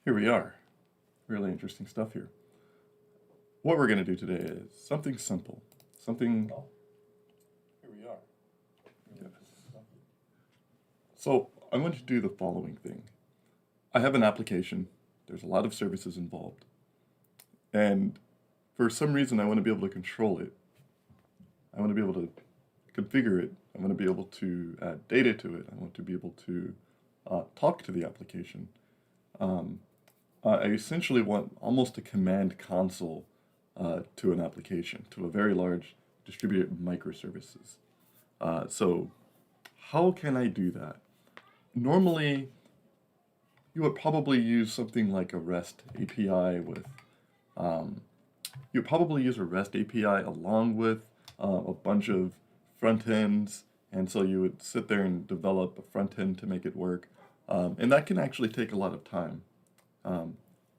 Here we are. Really interesting stuff here. What we're going to do today is something simple. Here we are. Yeah. So I'm going to do the following thing. I have an application. There's a lot of services involved. And for some reason, I want to be able to control it. I want to be able to configure it. I want to be able to add data to it. I want to be able to talk to the application. I essentially want almost a command console to an application, to a very large distributed microservices. So how can I do that? Normally, you would probably use something like a REST API with, you would probably use a REST API along with a bunch of front ends, and so you would sit there and develop a front end to make it work, and that can actually take a lot of time.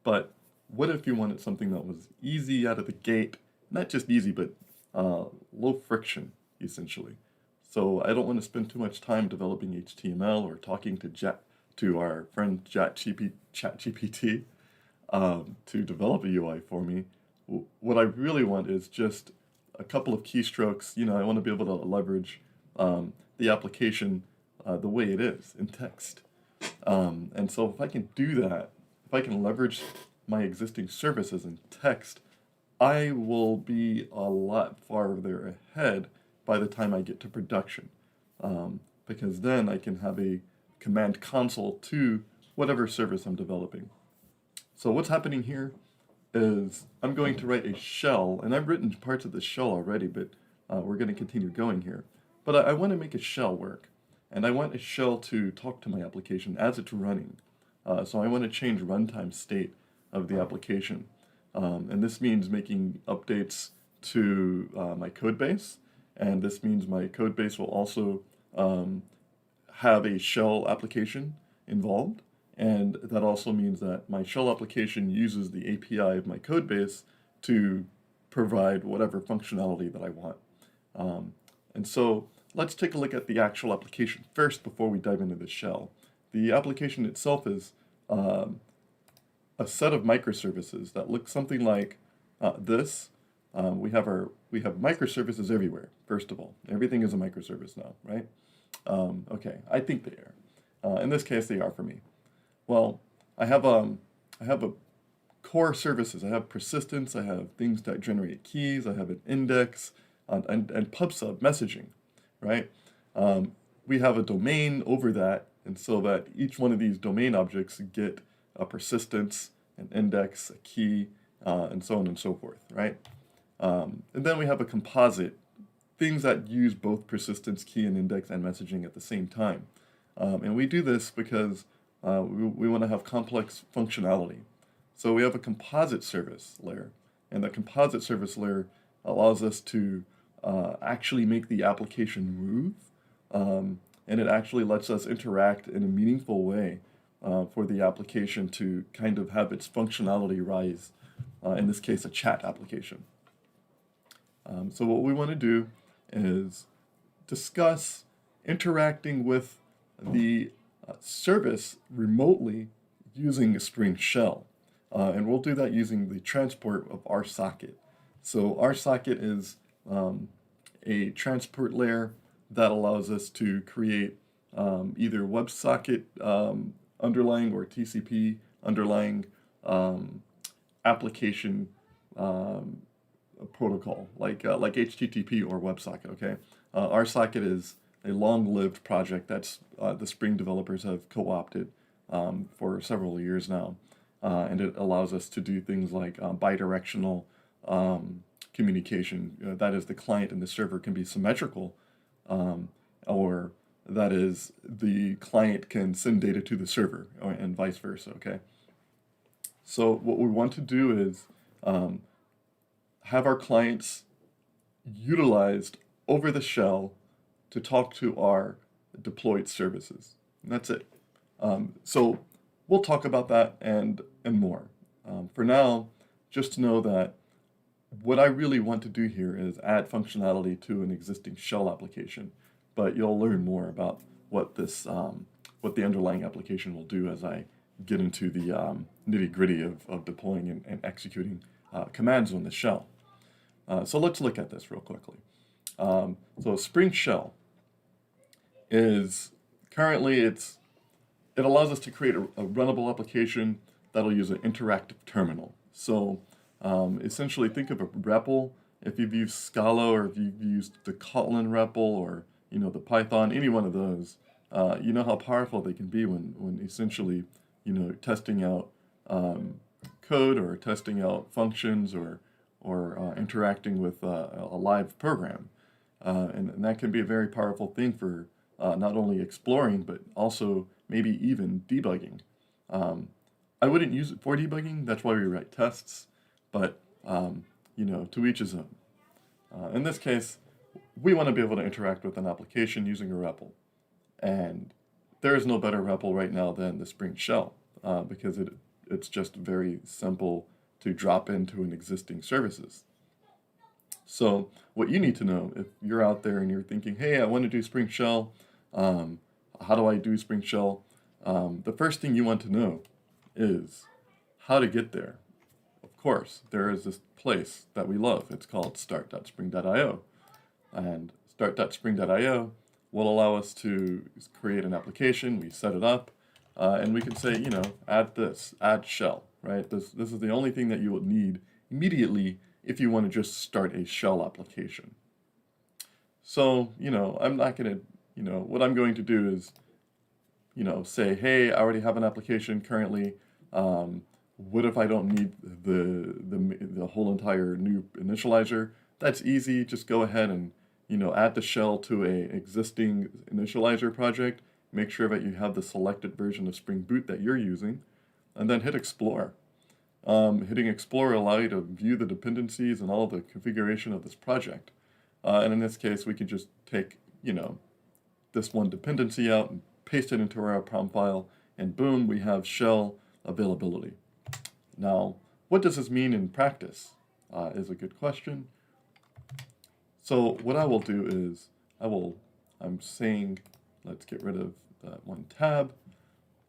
But what if you wanted something that was easy out of the gate, not just easy, but low friction, essentially. So I don't want to spend too much time developing HTML or talking to our friend ChatGPT to develop a UI for me. What I really want is just a couple of keystrokes. I want to be able to leverage the application the way it is in text. And so if I can do that, if I can leverage my existing services in text, I will be a lot farther ahead by the time I get to production. Because then I can have a command console to whatever service I'm developing. So what's happening here is I'm going to write a shell, and I've written parts of the shell already, but we're going to continue going here. But I want to make a shell work, and I want a shell to talk to my application as it's running. So I want to change runtime state of the application. And this means making updates to my code base. And this means my code base will also have a shell application involved. And that also means that my shell application uses the API of my code base to provide whatever functionality that I want. And so let's take a look at the actual application first before we dive into the shell. The application itself is a set of microservices that look something like this. We have microservices everywhere. First of all, everything is a microservice now, right? Okay, I think they are. In this case, they are for me. Well, I have a core services. I have persistence. I have things that generate keys. I have an index and pub/sub messaging, right? We have a domain over that, and so that each one of these domain objects get a persistence, an index, a key, and so on and so forth, right? And then we have a composite, things that use both persistence, key, and index and messaging at the same time. And we do this because we want to have complex functionality. So we have a composite service layer, and the composite service layer allows us to actually make the application move, and it actually lets us interact in a meaningful way for the application to kind of have its functionality rise, in this case, a chat application. So what we want to do is discuss interacting with the service remotely using a Spring Shell. And we'll do that using the transport of RSocket. So RSocket is a transport layer that allows us to create either WebSocket underlying or TCP underlying application protocol, like HTTP or WebSocket, okay? RSocket is a long-lived project that's the Spring developers have co-opted for several years now. And it allows us to do things like bidirectional communication. That is, the client and the server can be symmetrical, or that is, the client can send data to the server, and vice versa, okay? So what we want to do is have our clients utilized over the shell to talk to our deployed services. And that's it. So we'll talk about that and more. For now, just to know that what I really want to do here is add functionality to an existing shell application, but you'll learn more about what this, what the underlying application will do as I get into the nitty-gritty of deploying and executing commands on the shell. So let's look at this real quickly. So Spring Shell is currently it allows us to create a runnable application that'll use an interactive terminal. So essentially think of a REPL. If you've used Scala or if you've used the Kotlin REPL or the Python, any one of those, you know how powerful they can be when essentially testing out code or testing out functions or interacting with a live program. And that can be a very powerful thing for not only exploring, but also maybe even debugging. I wouldn't use it for debugging, that's why we write tests, but to each his own. In this case, we want to be able to interact with an application using a REPL. And there is no better REPL right now than the Spring Shell, because it's just very simple to drop into an existing services. So what you need to know, if you're out there and you're thinking, hey, I want to do Spring Shell, how do I do Spring Shell? The first thing you want to know is how to get there. Of course, there is this place that we love. It's called start.spring.io. And start.spring.io will allow us to create an application. We set it up, and we can say, add shell, right? This is the only thing that you would need immediately if you want to just start a shell application. So, I'm not going to, what I'm going to do is, say, hey, I already have an application currently. What if I don't need the whole entire new initializer? That's easy. Just go ahead and, add the shell to a existing initializer project. Make sure that you have the selected version of Spring Boot that you're using, and then hit Explore. Hitting Explore will allow you to view the dependencies and all of the configuration of this project. And in this case, we can just take, this one dependency out and paste it into our PROM file, and boom, we have shell availability. Now, what does this mean in practice? Is a good question. So what I will do is, I'm saying, let's get rid of that one tab,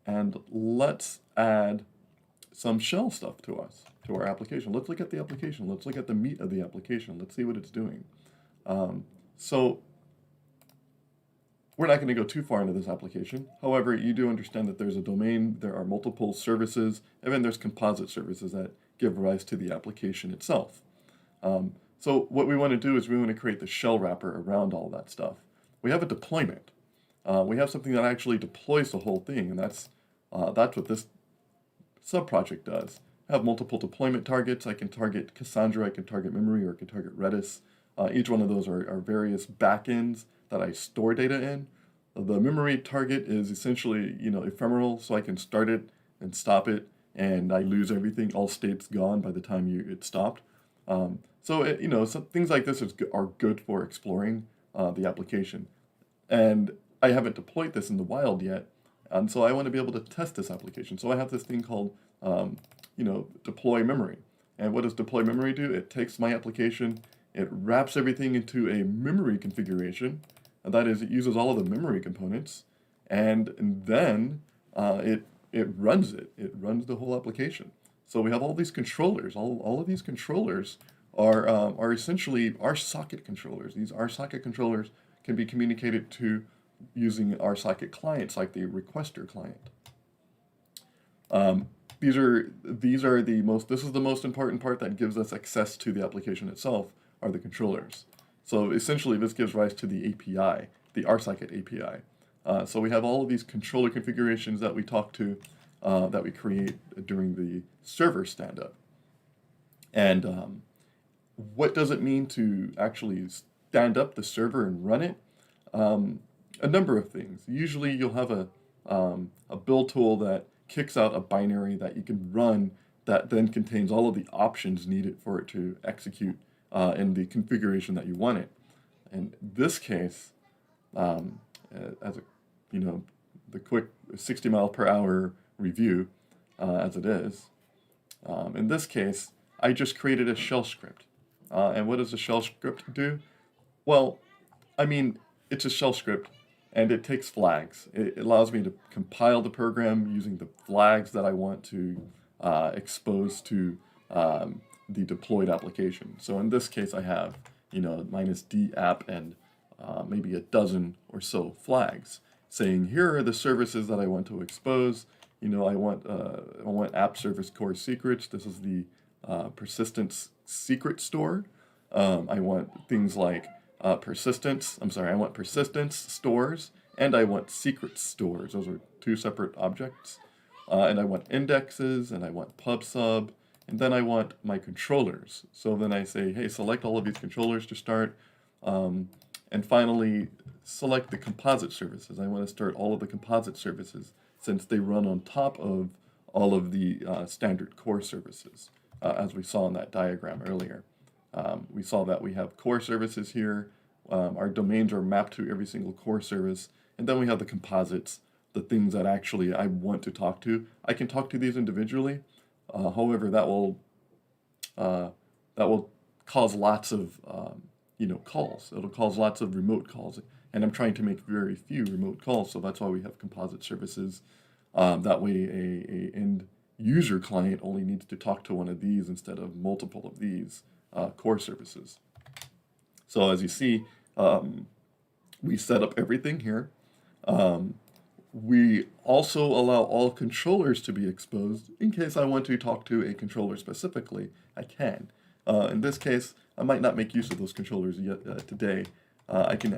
and let's add some shell stuff to our application. Let's look at the application. Let's look at the meat of the application. Let's see what it's doing. So we're not going to go too far into this application. However, you do understand that there's a domain, there are multiple services, and then there's composite services that give rise to the application itself. So what we want to do is we want to create the shell wrapper around all that stuff. We have a deployment. We have something that actually deploys the whole thing, and that's what this subproject does. I have multiple deployment targets. I can target Cassandra, I can target memory, or I can target Redis. Each one of those are various backends that I store data in. The memory target is essentially, ephemeral, so I can start it and stop it, and I lose everything. All state's gone by the time it stopped. So things like this are good for exploring the application. And I haven't deployed this in the wild yet, and so I want to be able to test this application. So I have this thing called, deploy memory. And what does deploy memory do? It takes my application, it wraps everything into a memory configuration. And that is, it uses all of the memory components, and then it runs it. It runs the whole application. So we have all these controllers. All of these controllers are essentially RSocket controllers. These RSocket controllers can be communicated to using RSocket clients like the requester client. This is the most important part that gives us access to the application itself, are the controllers. So essentially this gives rise to the API, the RSocket API. So we have all of these controller configurations that we talk to, that we create during the server stand-up. And what does it mean to actually stand up the server and run it? A number of things. Usually you'll have a build tool that kicks out a binary that you can run that then contains all of the options needed for it to execute in the configuration that you want it. In this case, as the quick 60 mile per hour review, as it is, in this case, I just created a shell script. And what does a shell script do? Well, it's a shell script, and it takes flags. It allows me to compile the program using the flags that I want to expose to the deployed application. So in this case, I have, -d app and maybe a dozen or so flags saying, here are the services that I want to expose. I want app service core secrets. This is the persistence secret store. I want things like I want persistence stores, and I want secret stores. Those are two separate objects. And I want indexes, and I want pub sub, and then I want my controllers. So then I say, hey, select all of these controllers to start. And finally, select the composite services. I want to start all of the composite services since they run on top of all of the standard core services, as we saw in that diagram earlier. We saw that we have core services here. Our domains are mapped to every single core service. And then we have the composites, the things that actually I want to talk to. I can talk to these individually. However, that will cause lots of calls. It'll cause lots of remote calls. And I'm trying to make very few remote calls, so that's why we have composite services. That way a end user client only needs to talk to one of these instead of multiple of these core services. So as you see, we set up everything here. We also allow all controllers to be exposed. In case I want to talk to a controller specifically, I can. In this case, I might not make use of those controllers yet today. I can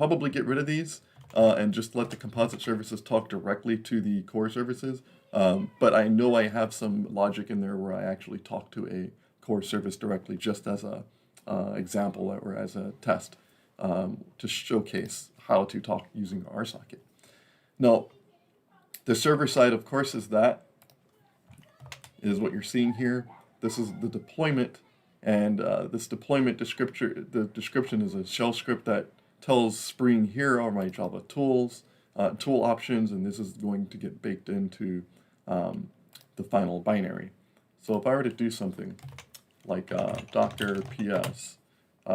probably get rid of these and just let the composite services talk directly to the core services. But I know I have some logic in there where I actually talk to a core service directly, just as a example or as a test to showcase how to talk using RSocket. Now, the server side, of course, is what you're seeing here. This is the deployment, and this deployment description, the description is a shell script that tells Spring, here are my Java tools, tool options, and this is going to get baked into the final binary. So if I were to do something like docker ps,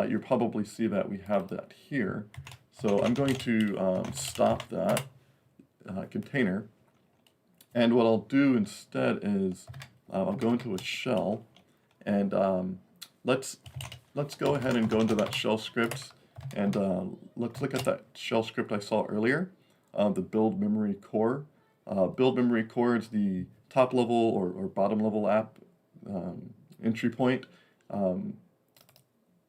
you'll probably see that we have that here. So I'm going to stop that container, and what I'll do instead is I'll go into a shell, and let's go ahead and go into that shell script, and let's look at that shell script I saw earlier, the build memory core. Build memory core is the top level or bottom level app entry point.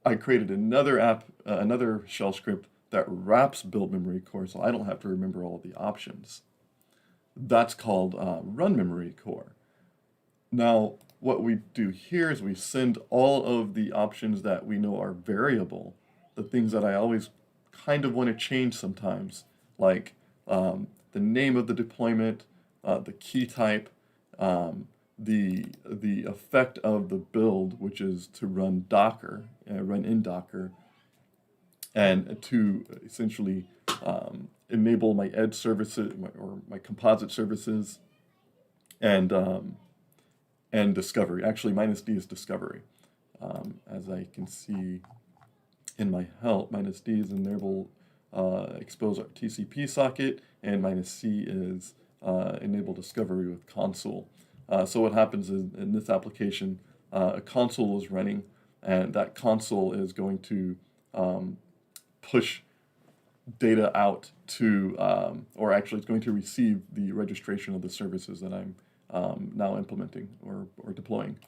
I created another shell script that wraps build memory core, so I don't have to remember all of the options. That's called run memory core. Now, what we do here is we send all of the options that we know are variable, the things that I always kind of want to change sometimes, like the name of the deployment, the key type, the effect of the build, which is to run Docker, run in Docker, and to essentially enable my edge services or my composite services, and discovery. Actually, -d is discovery. As I can see in my help, -d is enable expose our TCP socket, and -c is enable discovery with console. So what happens is in this application, a console is running, and that console is going to push data out to, or actually it's going to receive the registration of the services that I'm now implementing or deploying.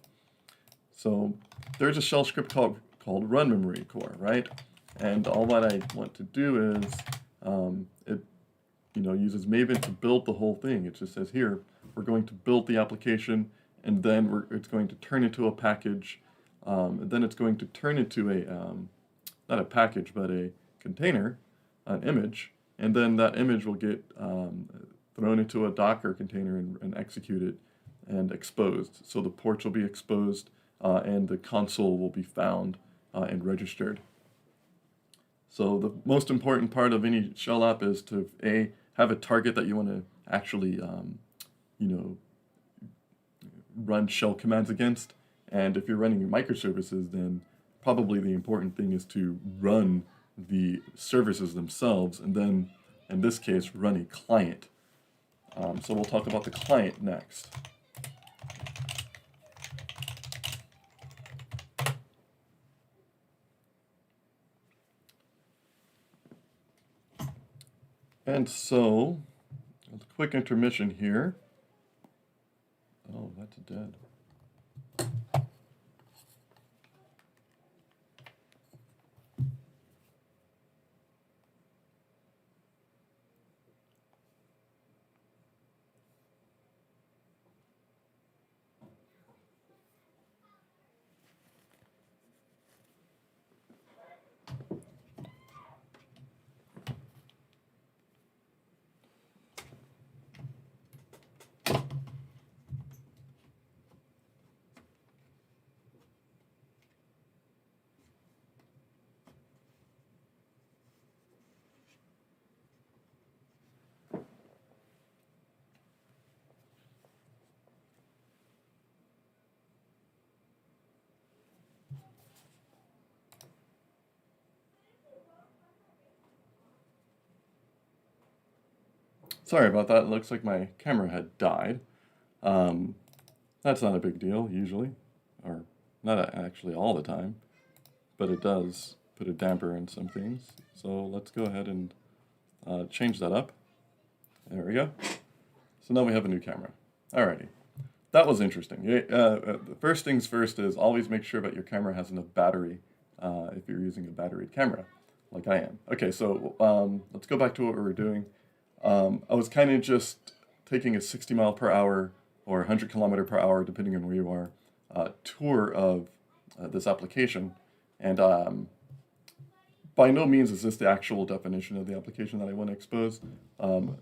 So there's a shell script called run memory core, right? And all that I want to do is it uses Maven to build the whole thing. It just says here we're going to build the application, and then it's going to turn into a package, and then it's going to turn into a not a package but a container, an image, and then that image will get thrown into a Docker container and executed and exposed. So the ports will be exposed, and the console will be found and registered. So the most important part of any shell app is to have a target that you want to actually run shell commands against. And if you're running your microservices, then probably the important thing is to run the services themselves, and then, in this case, run a client. So we'll talk about the client next. And so, a quick intermission here. Oh, that's dead. Sorry about that. It looks like my camera had died. Um, that's not a big deal usually, or not actually all the time, but it does put a damper in some things. So let's go ahead and change that up. There we go. So now we have a new camera. Alrighty. That was interesting. The first things first is always make sure that your camera has enough battery if you're using a batteried camera, like I am. Okay, so let's go back to what we were doing. I was kind of just taking a 60 mile per hour or 100 kilometer per hour, depending on where you are, tour of this application. And by no means is this the actual definition of the application that I want to expose.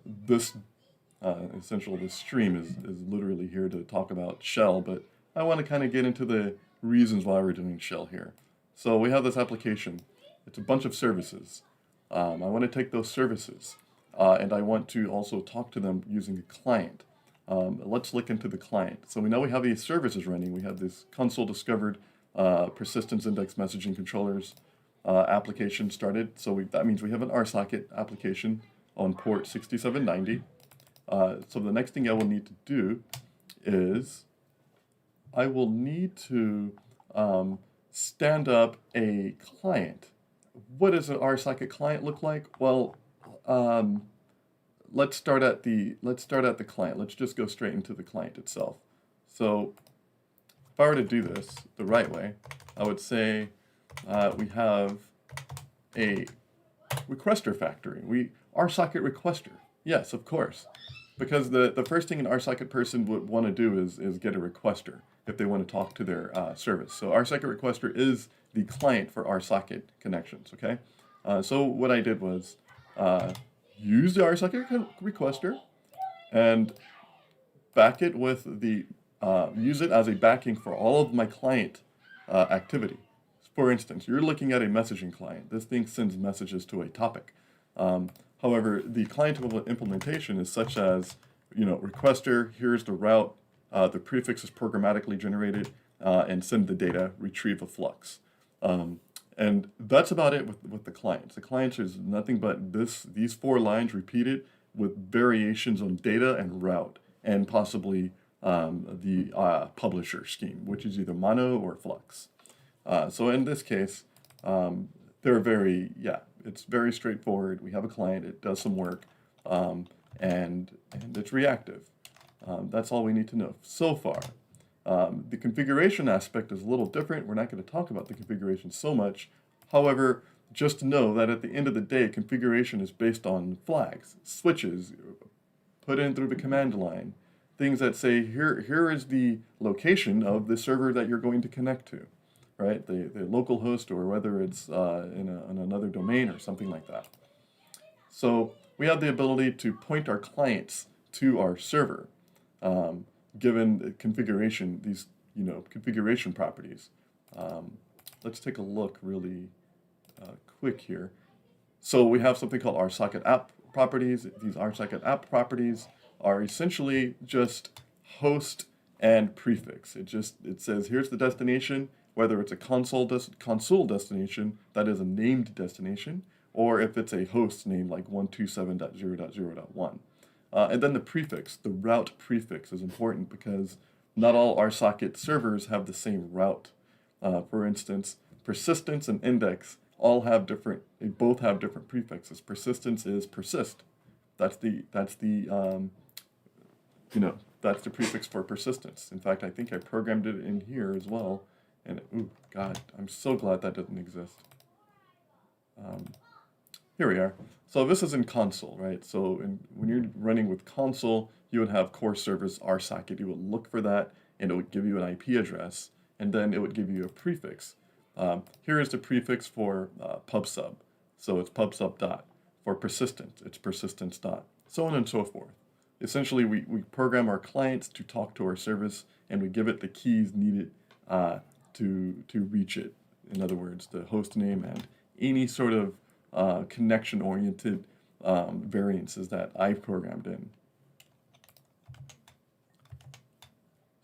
This stream is literally here to talk about shell, but I want to kind of get into the reasons why we're doing shell here. So we have this application. It's a bunch of services. I want to take those services and I want to also talk to them using a client. Let's look into the client. So we know we have these services running. We have this console discovered persistence index messaging controllers application started. So that means we have an RSocket application on port 6790. So the next thing I will need to do is I will need to stand up a client. What does an RSocket client look like? Well, let's start at the client. Let's just go straight into the client itself. So if I were to do this the right way, I would say we have a requester factory. RSocket requester. Yes, of course. Because the first thing an RSocket person would want to do is get a requester if they want to talk to their service. So RSocket requester is the client for RSocket connections, okay? So what I did was use the RSocket requester and back it with use it as a backing for all of my client activity. For instance, you're looking at a messaging client. This thing sends messages to a topic. However, the client implementation is such as, requester, here's the route, the prefix is programmatically generated, and send the data, retrieve a flux. And that's about it with the clients. The clients is nothing but these 4 lines repeated with variations on data and route, and possibly the publisher scheme, which is either mono or flux. So in this case, it's very straightforward. We have a client, it does some work, and it's reactive. That's all we need to know so far. The configuration aspect is a little different. We're not going to talk about the configuration so much. However, just know that at the end of the day, configuration is based on flags, switches, put in through the command line, things that say, here is the location of the server that you're going to connect to. Right, the local host, or whether it's in another domain or something like that. So we have the ability to point our clients to our server, given the configuration, these configuration properties. Let's take a look really quick here. So we have something called RSocket app properties. These RSocket app properties are essentially just host and prefix. It says here's the destination. whether it's a console destination that is a named destination, or if it's a host name like 127.0.0.1. And then the prefix, the route prefix is important because not all RSocket servers have the same route. For instance, persistence and index they both have different prefixes. Persistence is persist. That's the prefix for persistence. In fact, I think I programmed it in here as well. And, ooh, God, I'm so glad that doesn't exist. Here we are. So this is in console, right? So when you're running with console, you would have core service RSocket. You would look for that, and it would give you an IP address, and then it would give you a prefix. Here is the prefix for pubsub. So it's pubsub dot. For persistence, it's persistence dot. So on and so forth. Essentially, we program our clients to talk to our service, and we give it the keys needed to reach it. In other words, the host name and any sort of connection-oriented variances that I've programmed in.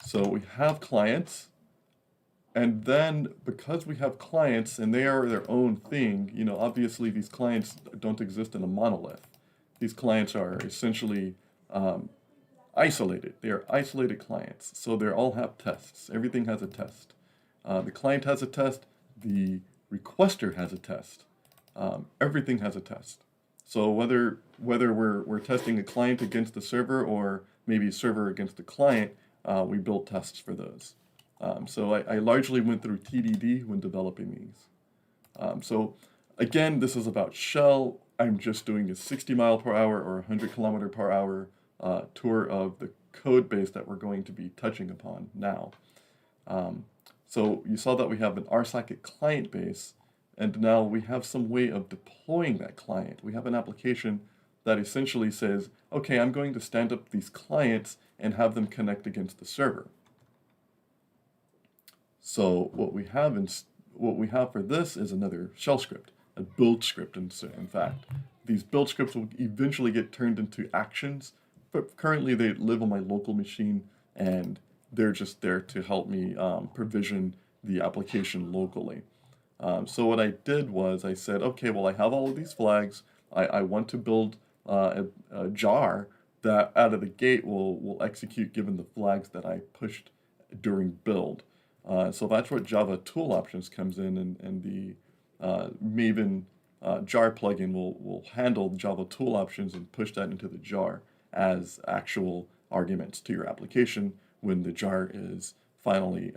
So we have clients, and then because we have clients and they are their own thing, obviously these clients don't exist in a monolith. These clients are essentially isolated. They are isolated clients, so they all have tests. Everything has a test. The client has a test. The requester has a test. Everything has a test. So whether we're testing a client against the server or maybe server against the client, we build tests for those. So I largely went through TDD when developing these. So again, this is about shell. I'm just doing a 60 mile per hour or 100 kilometer per hour tour of the code base that we're going to be touching upon now. So you saw that we have an RSocket client base, and now we have some way of deploying that client. We have an application that essentially says, okay, I'm going to stand up these clients and have them connect against the server. So what we have for this is another shell script, a build script. In fact, these build scripts will eventually get turned into actions, but currently they live on my local machine, and they're just there to help me provision the application locally. So what I did was I said, okay, well, I have all of these flags. I want to build a jar that out of the gate will execute given the flags that I pushed during build. So that's where Java tool options comes in, and the Maven jar plugin will handle Java tool options and push that into the jar as actual arguments to your application when the jar is finally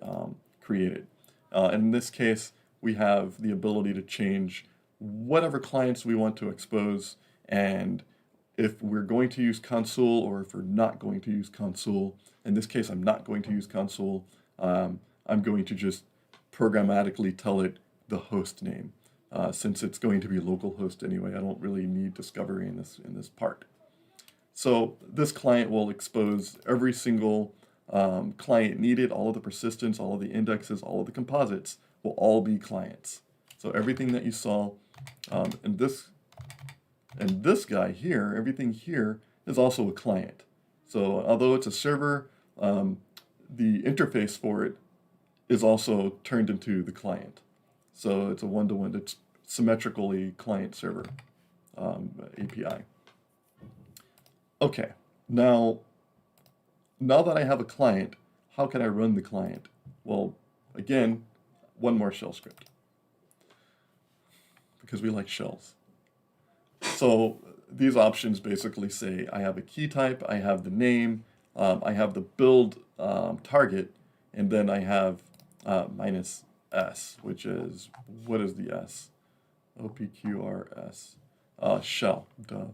created. And in this case, we have the ability to change whatever clients we want to expose, and if we're going to use console or if we're not going to use console. In this case, I'm not going to use console. I'm going to just programmatically tell it the host name. Since it's going to be localhost anyway, I don't really need discovery in this part. So this client will expose every single client needed. All of the persistence, all of the indexes, all of the composites will all be clients. So everything that you saw in this guy here, everything here is also a client. So although it's a server, the interface for it is also turned into the client. So it's a one-to-one, it's symmetrically client-server API. Okay, now that I have a client, how can I run the client? Well, again, one more shell script, because we like shells. So these options basically say I have a key type, I have the name, I have the build target, and then I have minus S, which is, what is the S? OPQRS, shell, duh.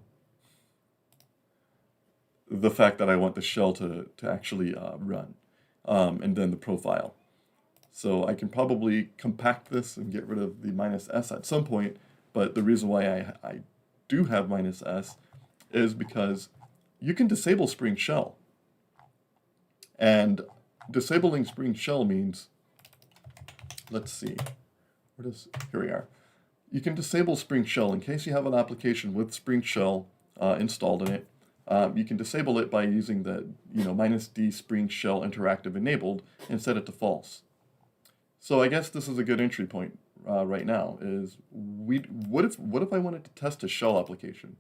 The fact that I want the shell to actually run, and then the profile. So I can probably compact this and get rid of the minus S at some point, but the reason why I do have minus S is because you can disable Spring Shell. And disabling Spring Shell means, let's see, here we are. You can disable Spring Shell in case you have an application with Spring Shell installed in it. You can disable it by using the -d Spring Shell interactive enabled and set it to false. So I guess this is a good entry point right now. Is what if I wanted to test a shell application?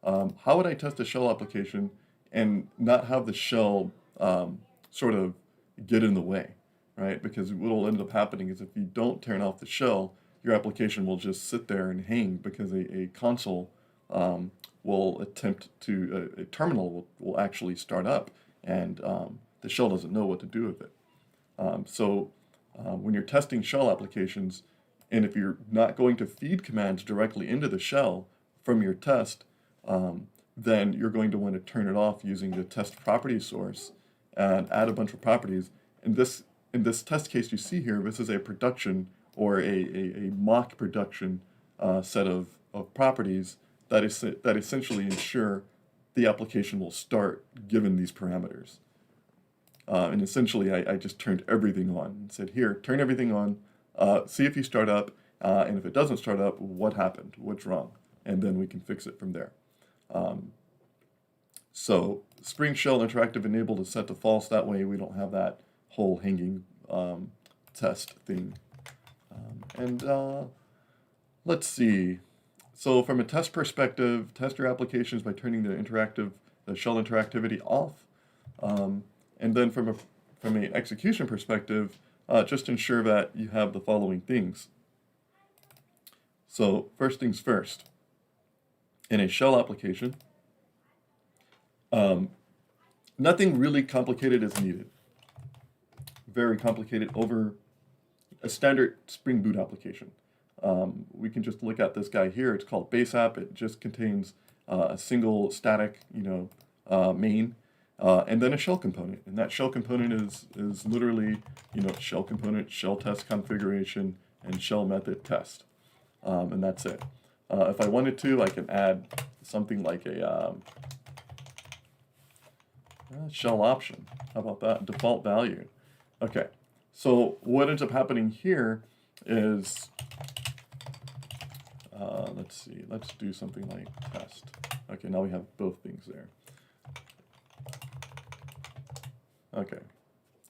How would I test a shell application and not have the shell sort of get in the way, right? Because what will end up happening is if you don't turn off the shell, your application will just sit there and hang because a console will attempt to, a terminal will actually start up and the shell doesn't know what to do with it. So when you're testing shell applications, and if you're not going to feed commands directly into the shell from your test, then you're going to want to turn it off using the test property source and add a bunch of properties. In this test case you see here, this is a production or a mock production set of properties that essentially ensure the application will start given these parameters. And essentially, I just turned everything on and said, here, turn everything on, see if you start up, and if it doesn't start up, what happened, what's wrong, and then we can fix it from there. So Spring Shell Interactive Enabled is set to false, that way we don't have that whole hanging test thing. Let's see. So from a test perspective, test your applications by turning the shell interactivity off. And then from an execution perspective, just ensure that you have the following things. So first things first, in a shell application, nothing really complicated is needed. Very complicated over a standard Spring Boot application. We can just look at this guy here. It's called base app. It just contains a single static, main. And then a shell component, and that shell component is literally, shell component, shell test configuration, and shell method test, and that's it. If I wanted to, I can add something like a shell option. How about that? Default value. Okay, so what ends up happening here is, let's see, let's do something like test. Okay, now we have both things there. Okay.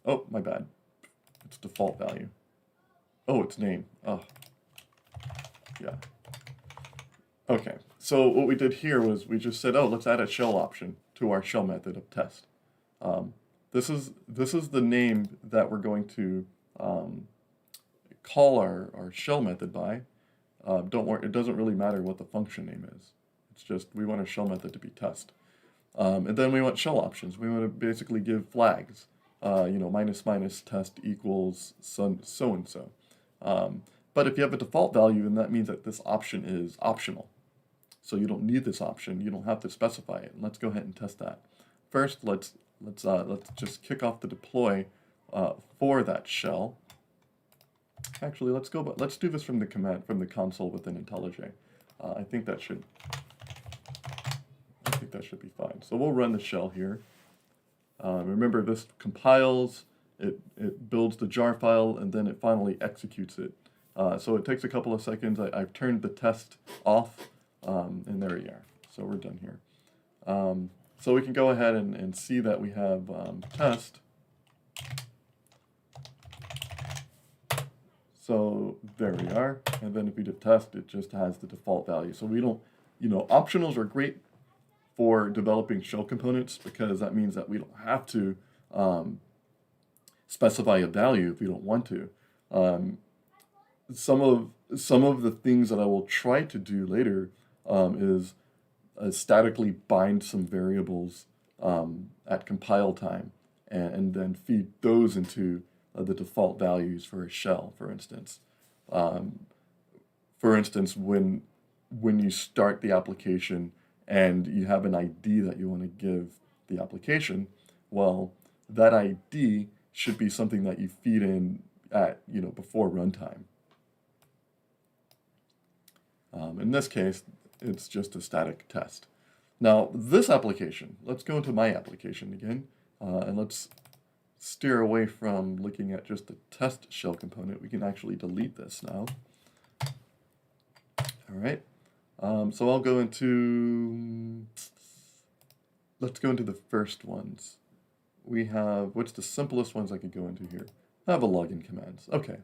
Oh, my bad. It's default value. Oh, it's name. Oh. Yeah. Okay. So what we did here was we just said, oh, let's add a shell option to our shell method of test. This is the name that we're going to call our shell method by. Don't worry, it doesn't really matter what the function name is. It's just we want our shell method to be test. And then we want shell options. We want to basically give flags, minus test equals so and so. But if you have a default value, then that means that this option is optional. So you don't need this option. You don't have to specify it. And let's go ahead and test that. First, let's just kick off the deploy for that shell. Actually, let's do this from the console within IntelliJ. I think that should be fine. So we'll run the shell here. Remember, this compiles, it builds the jar file, and then it finally executes it. So it takes a couple of seconds. I've turned the test off, and there we are. So we're done here. So we can go ahead and see that we have test. So there we are. And then if we do test, it just has the default value. So we don't, optionals are great for developing shell components because that means that we don't have to specify a value if we don't want to. Some of the things that I will try to do later is statically bind some variables at compile time and then feed those into the default values for a shell, for instance. When you start the application and you have an ID that you want to give the application, well, that ID should be something that you feed in at, before runtime. In this case, it's just a static test. Now, this application, let's go into my application again, and let's steer away from looking at just the test shell component. We can actually delete this now. All right. So I'll go into, let's go into the first ones. We have, what's the simplest ones I could go into here? I have a login commands. Okay.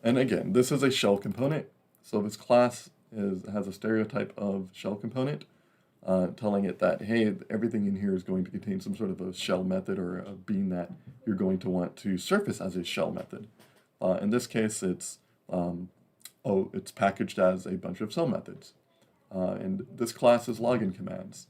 And again, this is a shell component. So this class has a stereotype of shell component, telling it that, hey, everything in here is going to contain some sort of a shell method or a bean that you're going to want to surface as a shell method. In this case, it's packaged as a bunch of shell methods. And this class is login commands.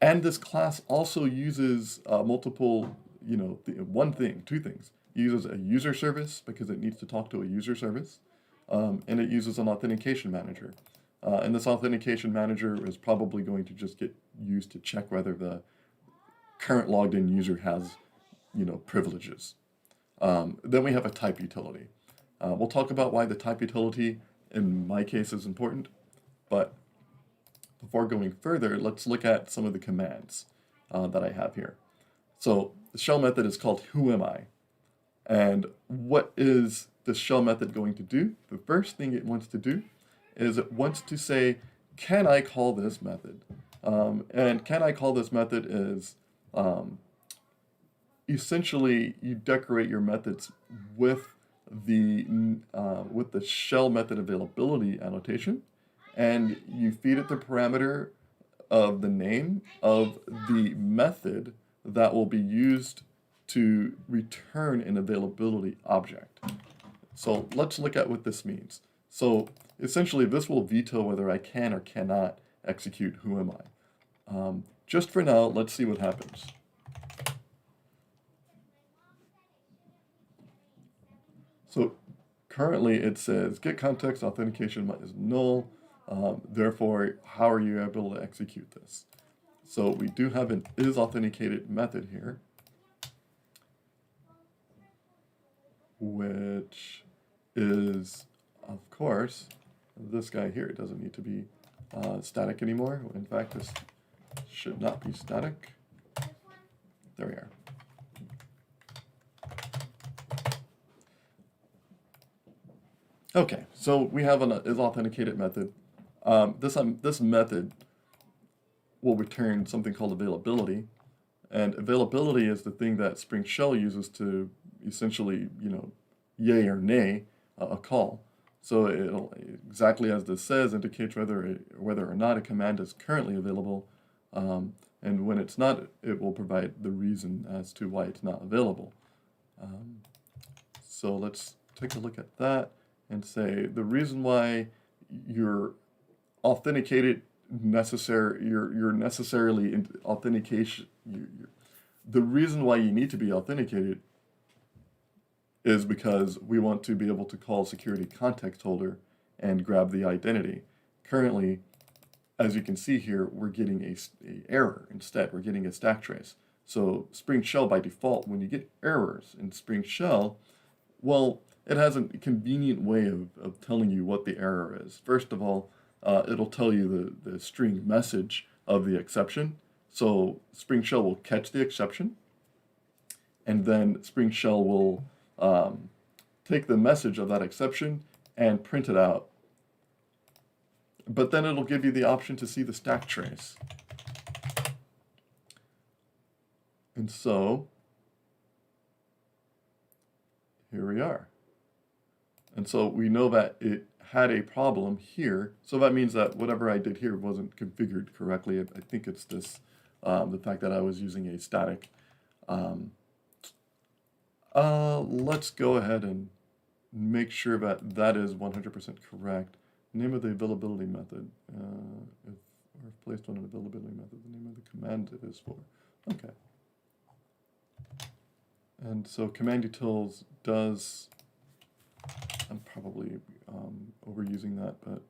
And this class also uses multiple, two things. It uses a user service because it needs to talk to a user service, and it uses an authentication manager. And this authentication manager is probably going to just get used to check whether the current logged in user has, privileges. Then we have a type utility. We'll talk about why the type utility in my case is important, but before going further, let's look at some of the commands that I have here. So the shell method is called whoami. And what is the shell method going to do? The first thing it wants to do is it wants to say, can I call this method? And can I call this method is essentially you decorate your methods with the shell method availability annotation, and you feed it the parameter of the name of the method that will be used to return an availability object. So let's look at what this means. So essentially this will veto whether I can or cannot execute whoami. Just for now, let's see what happens. So currently it says get context authentication is null. Therefore, how are you able to execute this? So we do have an isAuthenticated method here, which is, of course, this guy here. It doesn't need to be static anymore. In fact, this should not be static. There we are. Okay, so we have an isAuthenticated method. This method will return something called availability, and availability is the thing that Spring Shell uses to essentially, yay or nay a call. So it'll, exactly as this says, indicates whether or not a command is currently available, and when it's not, it will provide the reason as to why it's not available. So let's take a look at that and say the reason why you're authenticated you're necessarily in authentication. The reason why you need to be authenticated is because we want to be able to call security context holder and grab the identity. Currently, as you can see here, we're getting a error instead. We're getting a stack trace. So Spring Shell by default, when you get errors in Spring Shell, well, it has a convenient way of telling you what the error is. First of all, it'll tell you the string message of the exception. So Spring Shell will catch the exception, and then Spring Shell will take the message of that exception and print it out. But then it'll give you the option to see the stack trace. And so here we are. And so we know that it had a problem here. So that means that whatever I did here wasn't configured correctly. I think it's this, the fact that I was using a static. Let's go ahead and make sure that that is 100% correct. Name of the availability method. If placed on an availability method, the name of the command it is for. Okay. And so command utils does, I'm probably overusing that, but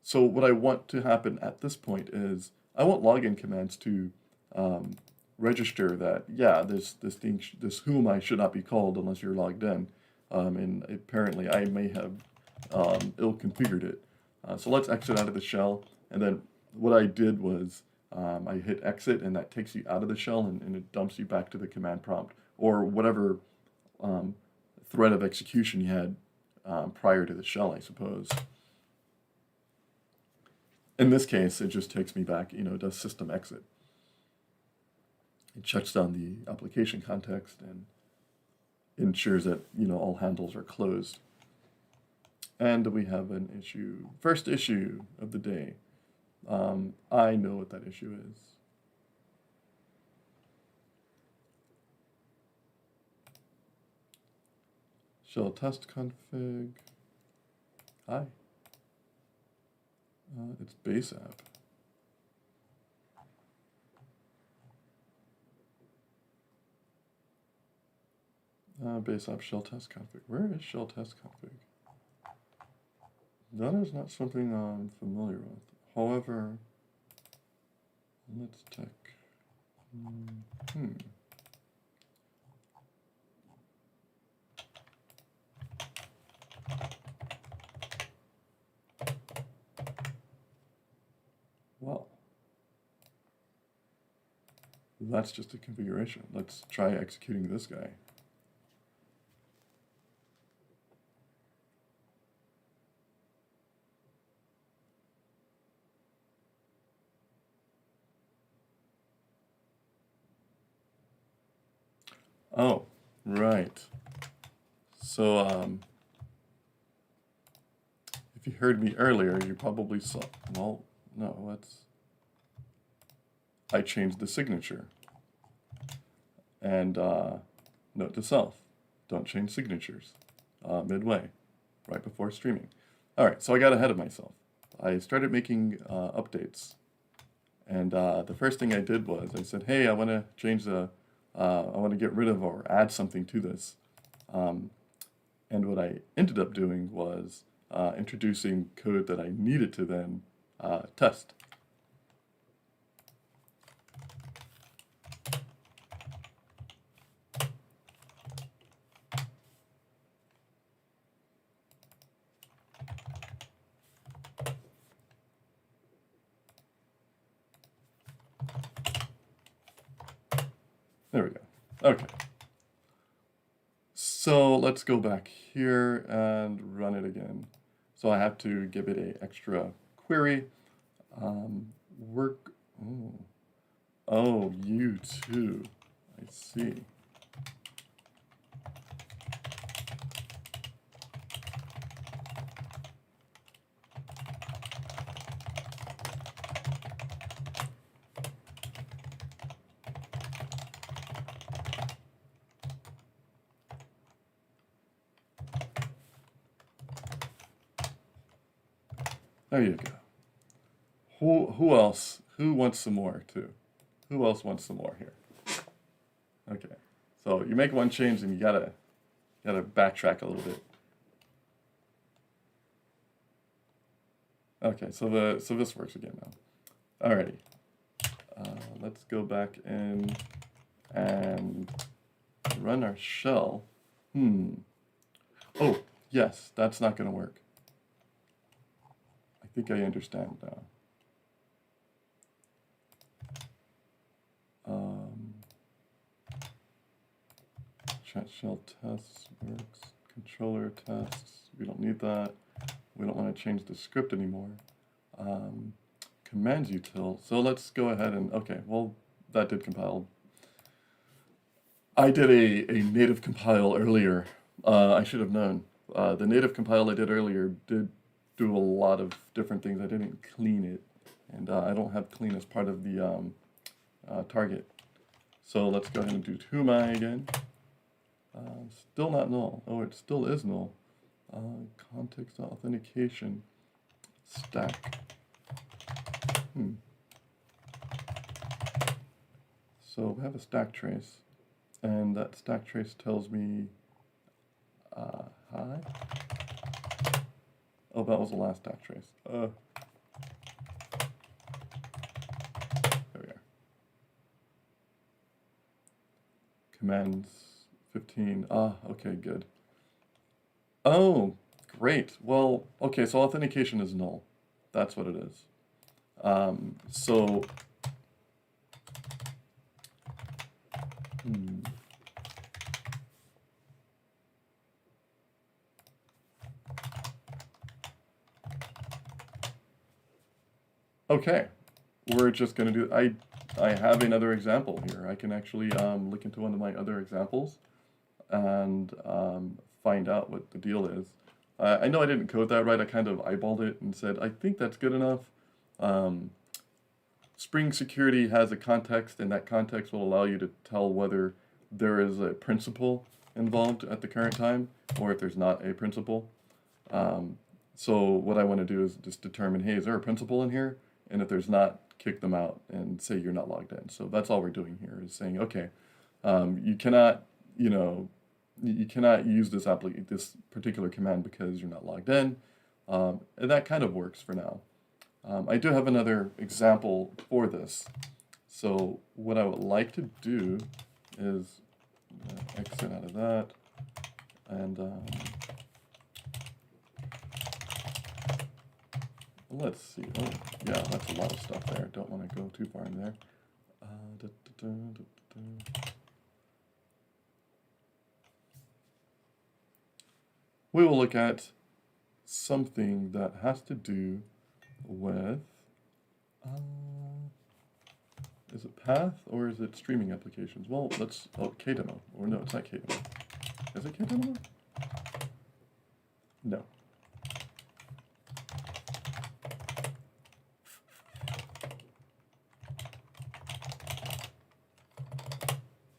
so what I want to happen at this point is I want login commands to register that, yeah, this whoami should not be called unless you're logged in, and apparently I may have ill-configured it. So let's exit out of the shell, and then what I did was I hit exit, and that takes you out of the shell, and it dumps you back to the command prompt, or whatever thread of execution you had prior to the shell, I suppose. In this case, it just takes me back, it does system exit. It shuts down the application context and ensures that, all handles are closed. And we have an issue, first issue of the day. I know what that issue is. Shell test config. Hi. It's base app. Base app shell test config. Where is shell test config? That is not something I'm familiar with. However, let's check. Well, that's just a configuration. Let's try executing this guy. Oh, right. So, if you heard me earlier, you probably saw, well, no, I changed the signature. And note to self, don't change signatures midway, right before streaming. All right, so I got ahead of myself. I started making updates. And the first thing I did was I said, hey, I want to change I want to get rid of or add something to this. And what I ended up doing was introducing code that I needed to then test. There we go. Okay. So let's go back here and run it again. So I have to give it an extra query. Work. Oh, you too. I see. There you go. Who else? Who wants some more too? Who else wants some more here? Okay. So you make one change and you gotta backtrack a little bit. Okay, so this works again now. Alrighty. Let's go back in and run our shell. Oh, yes, that's not gonna work. I think I understand now. Chat shell tests works. Controller tests. We don't need that. We don't want to change the script anymore. Commands util. So let's go ahead and, okay, well, that did compile. I did a native compile earlier. I should have known. The native compile I did earlier did do a lot of different things. I didn't clean it. And I don't have clean as part of the target. So let's go ahead and do toMy again. Still not null. Oh, it still is null. Context authentication stack. So we have a stack trace, and that stack trace tells me hi. Oh, that was the last stack trace. There we are. Commands 15. Okay, good. Oh, great. Well, okay, so authentication is null. That's what it is. Okay, we're just going to do, I have another example here. I can actually look into one of my other examples and find out what the deal is. I know I didn't code that right. I kind of eyeballed it and said, I think that's good enough. Um, Spring security has a context, and that context will allow you to tell whether there is a principal involved at the current time, or if there's not a principal. Um, so what I want to do is just determine, hey, is there a principal in here? And if there's not, kick them out and say you're not logged in. So that's all we're doing here is saying, okay, you cannot, you know, you cannot use this particular command because you're not logged in. And that kind of works for now. I do have another example for this. So what I would like to do is exit out of that, and let's see. Oh, yeah, that's a lot of stuff there. Don't want to go too far in there. Da, da, da, da, da. We will look at something that has to do with, is it path or is it streaming applications? Well, let's, oh, KDemo. Or no, it's not KDemo. Is it KDemo? No.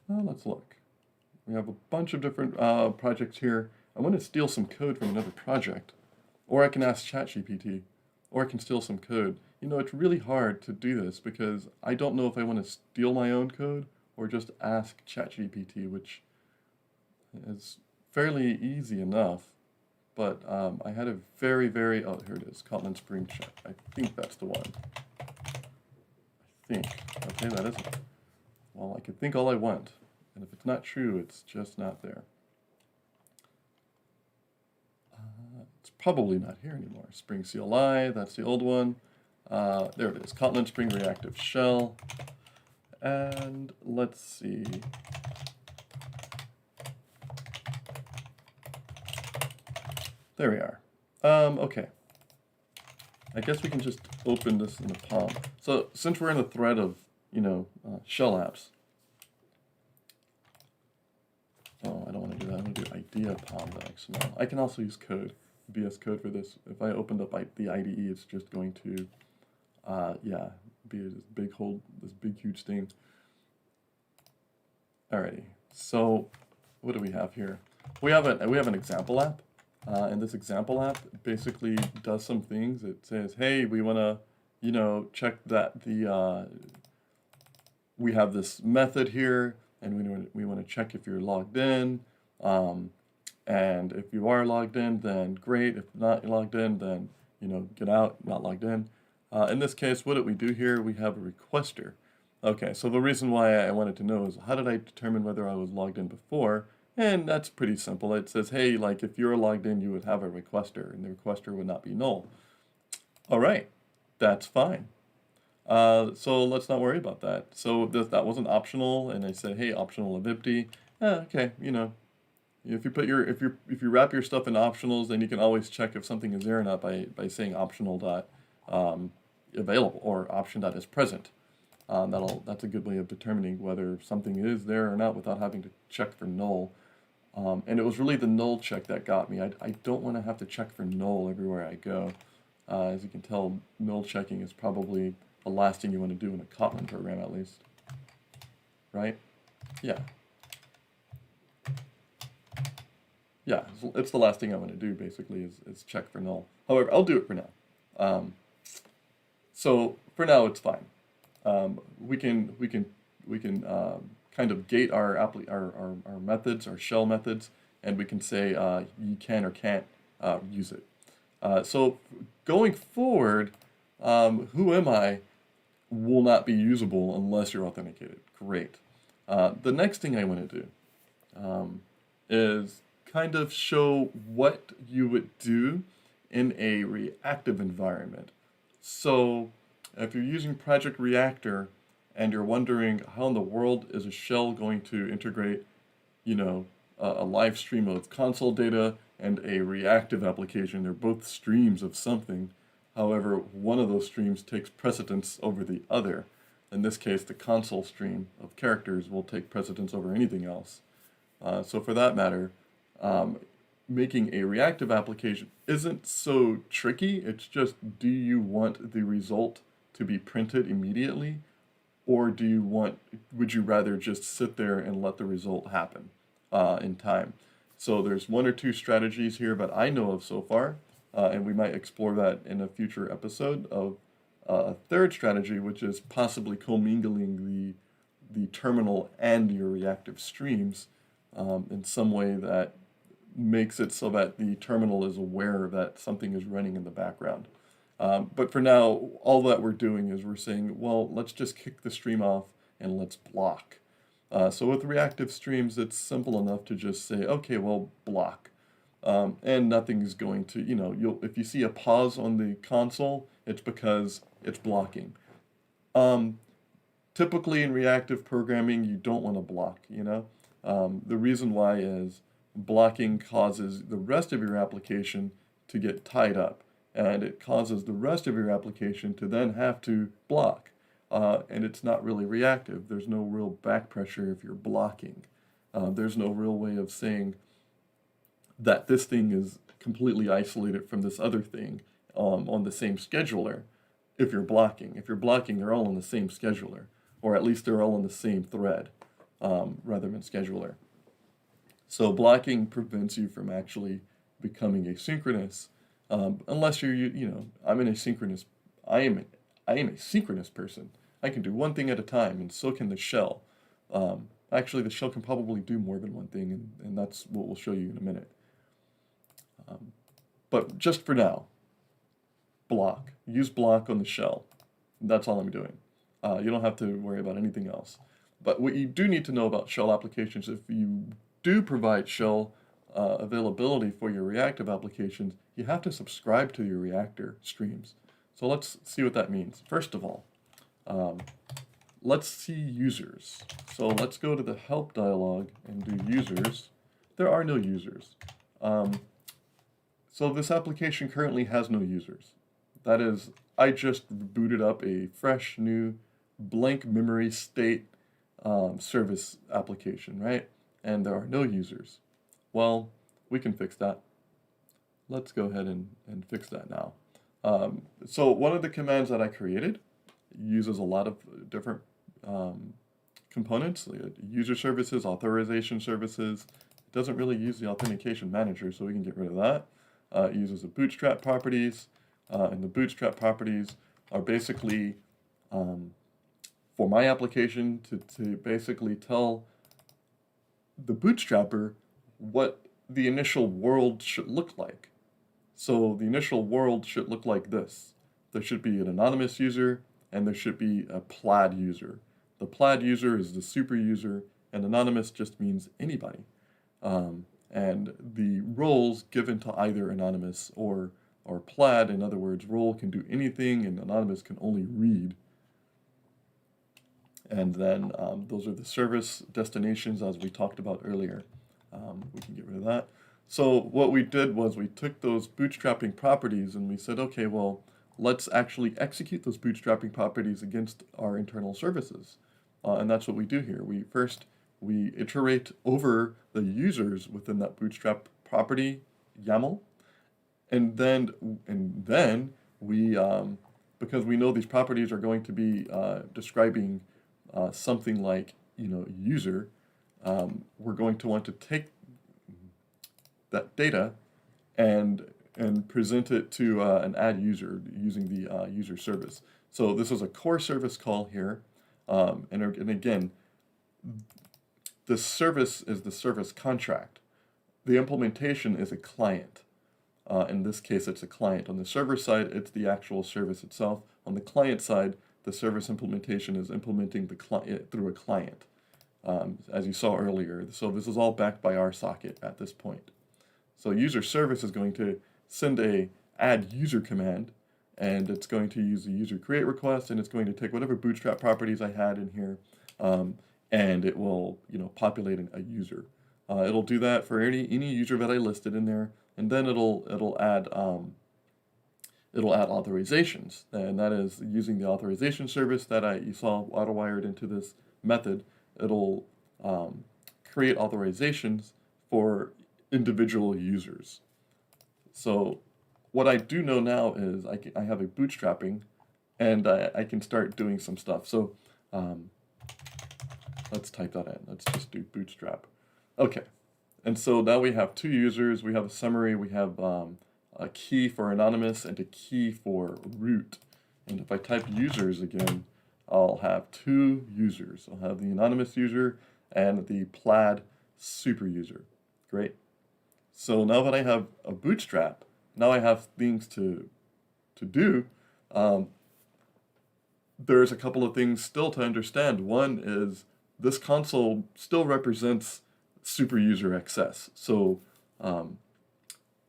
Well, let's look. We have a bunch of different projects here. I want to steal some code from another project. Or I can ask ChatGPT. Or I can steal some code. You know, it's really hard to do this because I don't know if I want to steal my own code or just ask ChatGPT, which is fairly easy enough. But I had a very, oh, here it is, Kotlin Spring Check. I think that's the one. I think. Okay, that isn't. Well, I can think all I want. And if it's not true, it's just not there. It's probably not here anymore. Spring CLI, that's the old one. There it is, Kotlin Spring Reactive Shell. And let's see. There we are. Okay. I guess we can just open this in the palm. So since we're in the thread of, you know, shell apps. Oh, I don't want to do that. I'm going to do idea palm.xml. I can also use code, VS Code for this. If I opened up the IDE, it's just going to, yeah, be this big huge thing. Alrighty. So what do we have here? We have an example app. And this example app basically does some things. It says, hey, we want to, you know, check that we have this method here, and we want to check if you're logged in. And if you are logged in, then great. If not logged in, then, you know, get out, not logged in. In this case, what did we do here? We have a requester. Okay, so the reason why I wanted to know is how did I determine whether I was logged in before? And that's pretty simple. It says, hey, like if you're logged in, you would have a requester, and the requester would not be null. All right, that's fine. So let's not worry about that. So that wasn't optional, and I said, hey, optional of empty. Okay, you know, if you wrap your stuff in optionals, then you can always check if something is there or not by saying optional dot available or option dot is present. That's a good way of determining whether something is there or not without having to check for null. And it was really the null check that got me. I don't want to have to check for null everywhere I go. As you can tell, null checking is probably the last thing you want to do in a Kotlin program, at least. Right? Yeah. Yeah, it's the last thing I want to do, basically, is check for null. However, I'll do it for now. So for now, it's fine. We can kind of gate our methods, our shell methods, and we can say you can or can't use it. So going forward, who am I will not be usable unless you're authenticated. Great. The next thing I want to do is kind of show what you would do in a reactive environment. So if you're using Project Reactor and you're wondering how in the world is a shell going to integrate, you know, a live stream of console data and a reactive application, they're both streams of something. However, one of those streams takes precedence over the other. In this case, the console stream of characters will take precedence over anything else. So for that matter, making a reactive application isn't so tricky. It's just, do you want the result to be printed immediately, or would you rather just sit there and let the result happen in time? So there's one or two strategies here that I know of so far, and we might explore that in a future episode of a third strategy, which is possibly commingling the terminal and your reactive streams in some way that makes it so that the terminal is aware that something is running in the background. But for now, all that we're doing is we're saying, well, let's just kick the stream off and let's block. So with reactive streams, it's simple enough to just say, okay, well, block. And nothing is going to, if you see a pause on the console, it's because it's blocking. Typically in reactive programming, you don't want to block, The reason why is blocking causes the rest of your application to get tied up, and it causes the rest of your application to then have to block. And it's not really reactive. There's no real back pressure if you're blocking. There's no real way of saying that this thing is completely isolated from this other thing on the same scheduler if you're blocking. If you're blocking, they're all on the same scheduler, or at least they're all on the same thread rather than scheduler. So blocking prevents you from actually becoming asynchronous, unless you're, I am a synchronous person. I can do one thing at a time, and so can the shell. Actually, the shell can probably do more than one thing, and that's what we'll show you in a minute. But just for now, block. Use block on the shell. That's all I'm doing. You don't have to worry about anything else. But what you do need to know about shell applications, if you do provide shell availability for your reactive applications, you have to subscribe to your reactor streams. So let's see what that means. First of all, let's see users. So let's go to the help dialog and do users. There are no users. So this application currently has no users. That is, I just booted up a fresh, new, blank memory state service application, right? And there are no users. Well, we can fix that. Let's go ahead and fix that now. So one of the commands that I created uses a lot of different components, like user services, authorization services. It doesn't really use the authentication manager, so we can get rid of that. It uses the bootstrap properties, and the bootstrap properties are basically, for my application, to basically tell the bootstrapper what the initial world should look like. So the initial world should look like this. There should be an anonymous user, and there should be a plaid user. The plaid user is the super user, and anonymous just means anybody. And the roles given to either anonymous or plaid, in other words, role can do anything, and anonymous can only read. And then those are the service destinations, as we talked about earlier. We can get rid of that. So what we did was we took those bootstrapping properties and we said, okay, well, let's actually execute those bootstrapping properties against our internal services. And that's what we do here. We iterate over the users within that bootstrap property YAML. And then we, because we know these properties are going to be describing something like, user, we're going to want to take that data and present it to an add user using the user service. So this is a core service call here, and again, the service is the service contract. The implementation is a client. In this case, it's a client. On the server side, it's the actual service itself. On the client side, the service implementation is implementing the client through a client, as you saw earlier. So this is all backed by RSocket at this point. So user service is going to send a add user command, and it's going to use the user create request, and it's going to take whatever bootstrap properties I had in here, and it will populate a user. It'll do that for any user that I listed in there, and then it'll add authorizations, and that is using the authorization service that you saw auto-wired into this method. It'll create authorizations for individual users. So what I do know now is I have a bootstrapping, and I can start doing some stuff. So um, let's type that in. Let's just do bootstrap. Okay. And so now we have two users, we have a summary, we have a key for anonymous and a key for root. And if I type users again, I'll have two users. I'll have the anonymous user and the plaid super user. Great. So now that I have a bootstrap, now I have things to do. Um, there's a couple of things still to understand. One is this console still represents super user access. So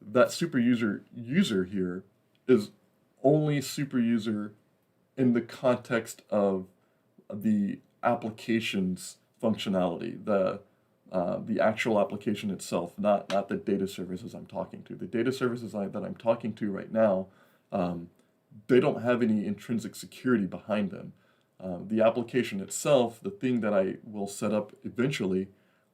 that super user here is only super user in the context of the application's functionality, the actual application itself, not the data services I'm talking to. The data services that I'm talking to right now, they don't have any intrinsic security behind them. The application itself, the thing that I will set up eventually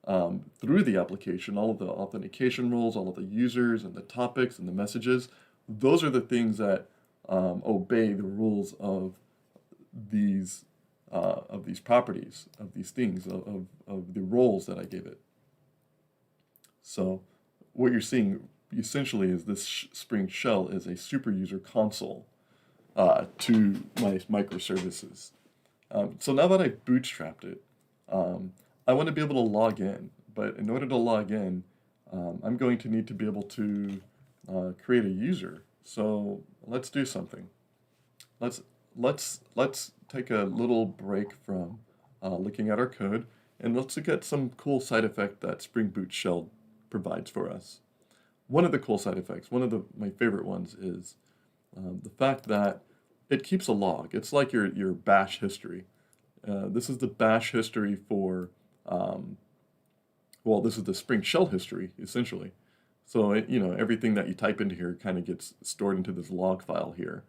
through the application, all of the authentication rules, all of the users and the topics and the messages, those are the things that obey the rules of these properties, of these things, of the roles that I gave it. So what you're seeing essentially is this Spring Shell is a super user console to my microservices. So now that I've bootstrapped it, I want to be able to log in. But in order to log in, I'm going to need to be able to create a user. So let's do something. Let's take a little break from looking at our code, and let's look at some cool side effect that Spring Boot Shell provides for us. One of the cool side effects, my favorite ones, is the fact that it keeps a log. It's like your bash history. This is the bash history for, well, this is the Spring Shell history, essentially. So, everything that you type into here kind of gets stored into this log file here.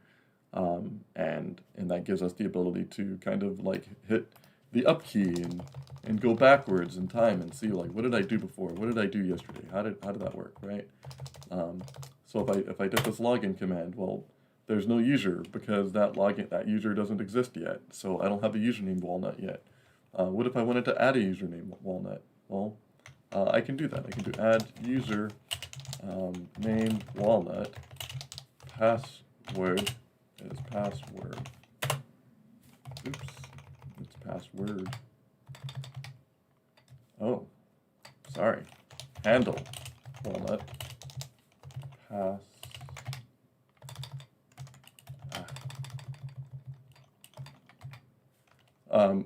And that gives us the ability to kind of like hit the up key and go backwards in time and see, like, what did I do before? What did I do yesterday? How did that work, right? So if I did this login command, well, there's no user because that user doesn't exist yet. So I don't have a username walnut yet. What if I wanted to add a username walnut? Well, I can do that. I can do add user name walnut, password is password. Oops, it's password. Oh, sorry. Handle walnut pass.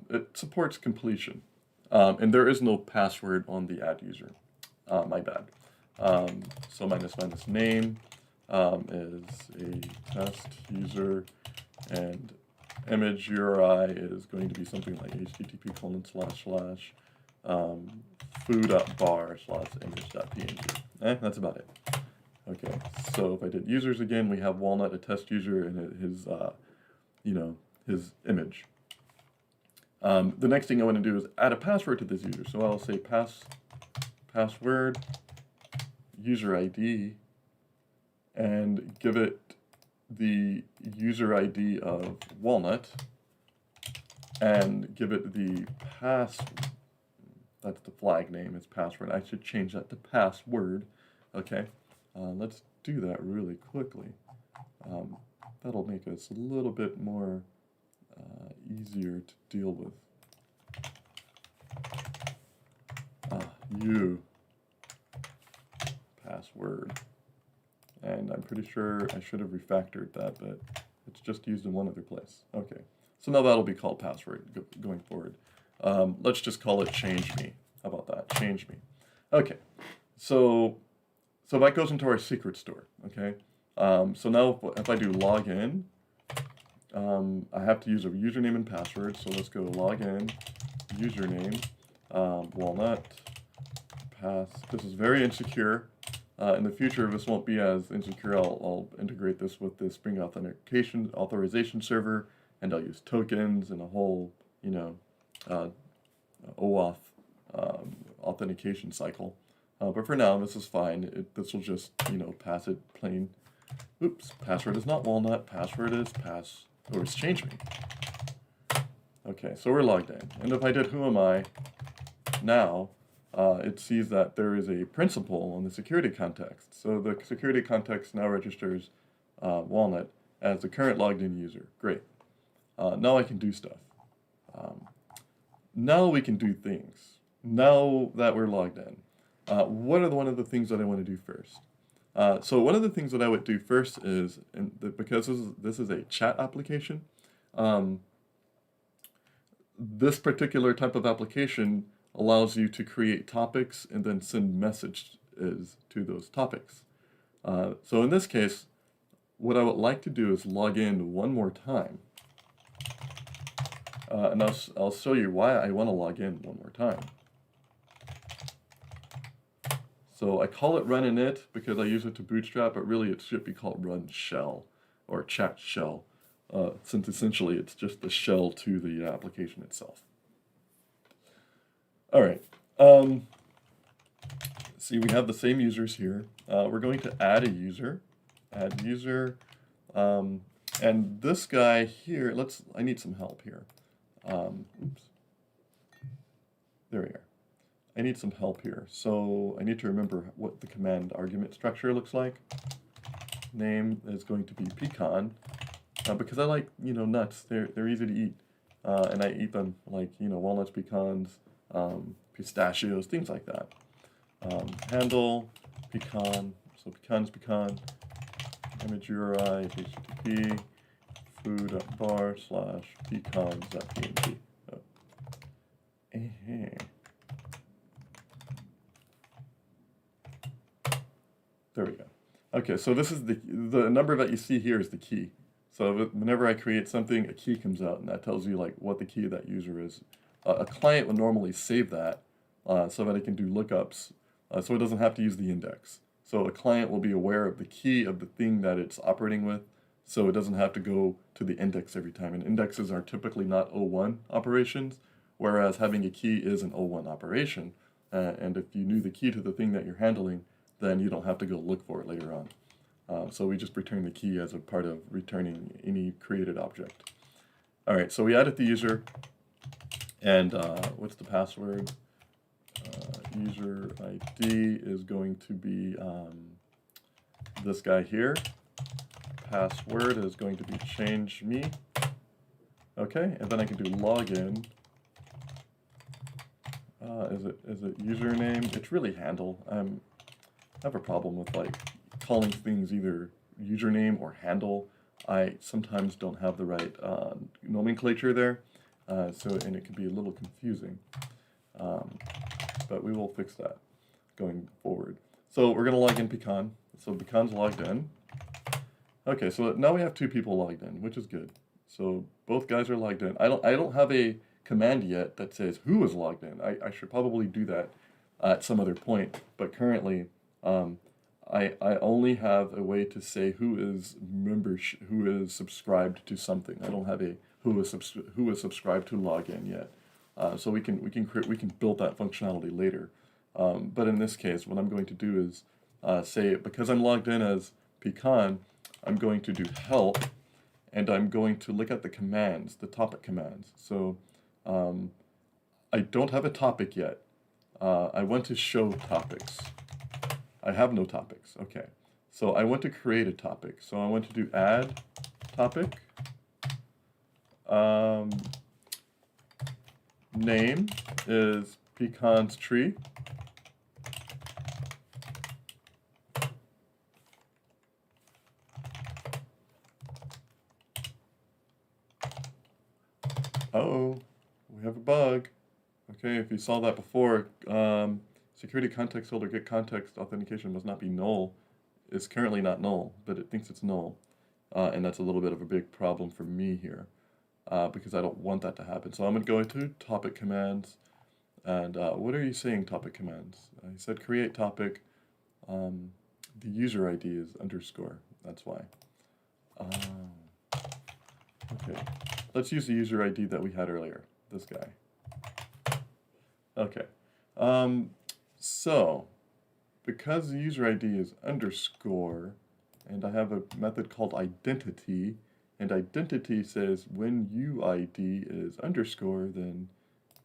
It supports completion, and there is no password on the add user. My bad. So minus name is a test user, and image URI is going to be something like http:// foo.bar/image.png. That's about it. Okay, so if I did users again, we have Walnut, a test user, and his image. The next thing I want to do is add a password to this user. So I'll say password user ID and give it the user ID of Walnut and give it the that's the flag name, it's password. I should change that to password. Okay, let's do that really quickly. That'll make us a little bit more easier to deal with. Password. And I'm pretty sure I should have refactored that, but it's just used in one other place. Okay, so now that'll be called password going forward. Let's just call it change me. How about that? Change me. Okay, so that goes into our secret store. Okay, so now if I do login, I have to use a username and password. So let's go login, username, walnut, pass. This is very insecure. In the future, this won't be as insecure. I'll integrate this with the Spring Authentication authorization server, and I'll use tokens and a whole, OAuth authentication cycle. But for now, this is fine. This will just, pass it plain. Oops, password is not walnut, password is or it's change me. Okay, so we're logged in. And if I did who am I, now it sees that there is a principal on the security context. So the security context now registers walnut as the current logged in user. Great. Now I can do stuff. Now we can do things. Now that we're logged in. What are one of the things that I want to do first? So one of the things that I would do first is, because this is a chat application, this particular type of application allows you to create topics and then send messages to those topics. So in this case, what I would like to do is log in one more time. And I'll show you why I want to log in one more time. So I call it run init because I use it to bootstrap, but really it should be called run shell or chat shell, since essentially it's just the shell to the application itself. All right. See, we have the same users here. We're going to add a user. Add user. And this guy here, I need some help here. Oops. There we are. I need some help here. So I need to remember what the command argument structure looks like. Name is going to be pecan, because I like, nuts. They're easy to eat. And I eat them like, walnuts, pecans, pistachios, things like that. Handle, pecan, so pecan's pecan, image URI, HTTP, foo.bar/pecans.png. Oh. There we go. Okay, so this is the number that you see here is the key. So whenever I create something, a key comes out, and that tells you like what the key of that user is. A client would normally save that so that it can do lookups, so it doesn't have to use the index. So a client will be aware of the key of the thing that it's operating with, so it doesn't have to go to the index every time. And indexes are typically not O1 operations, whereas having a key is an O1 operation. And if you knew the key to the thing that you're handling, then you don't have to go look for it later on. So we just return the key as a part of returning any created object. All right, so we added the user, and what's the password? User ID is going to be this guy here. Password is going to be change me. Okay, and then I can do login. Is it username? It's really handle. I have a problem with like calling things either username or handle. I sometimes don't have the right nomenclature there, and it can be a little confusing. But we will fix that going forward. So we're going to log in pecan. So pecan's logged in. Okay, so now we have two people logged in, which is good. So both guys are logged in. I don't have a command yet that says who is logged in. I should probably do that at some other point. But currently, I only have a way to say who is subscribed to something. I don't have a who is subscribed to login yet. So we can build that functionality later. But in this case, what I'm going to do is say, because I'm logged in as pecan, I'm going to do help, and I'm going to look at the commands, the topic commands. So I don't have a topic yet. I want to show topics. I have no topics. Okay. So I want to create a topic. So I want to do add topic. Name is pecan's tree. Uh-oh, we have a bug. Okay, if you saw that before, security context holder get context authentication must not be null. It's currently not null, but it thinks it's null. And that's a little bit of a big problem for me here, because I don't want that to happen. So I'm going to go into topic commands. And what are you saying, topic commands? I said create topic. The user ID is underscore. That's why. Okay. Let's use the user ID that we had earlier. This guy. Okay. So because the user ID is underscore, and I have a method called identity, and identity says when UID is underscore, then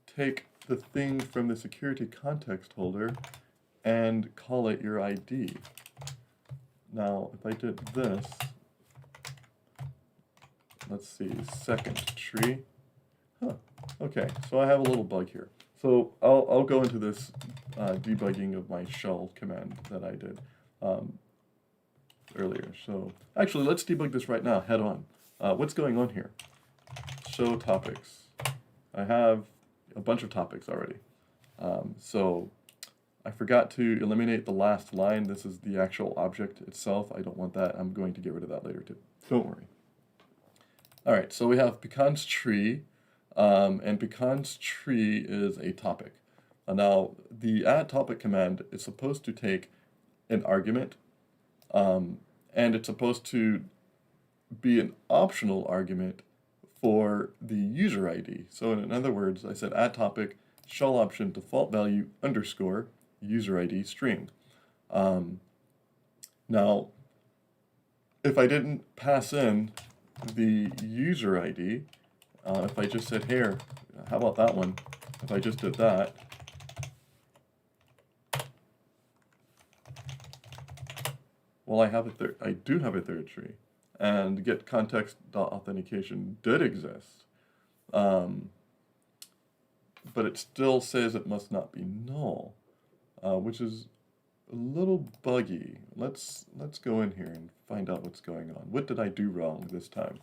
take the thing from the security context holder and call it your ID. Now, if I did this, let's see, second tree. Okay, so I have a little bug here. So I'll go into this debugging of my shell command that I did earlier. So actually, let's debug this right now, head on. What's going on here? Show topics. I have a bunch of topics already. So I forgot to eliminate the last line. This is the actual object itself. I don't want that. I'm going to get rid of that later too. Don't worry. All right, so we have pecan's tree, and pecan's tree is a topic. Now, the add topic command is supposed to take an argument, and it's supposed to be an optional argument for the user ID. So in other words, I said add topic, shell option, default value, underscore, user ID, string. Now, if I didn't pass in the user ID, if I just said here, how about that one? If I just did that, well, I do have a third tree, and get context.authentication did exist, but it still says it must not be null, which is a little buggy. Let's go in here and find out what's going on. What did I do wrong this time?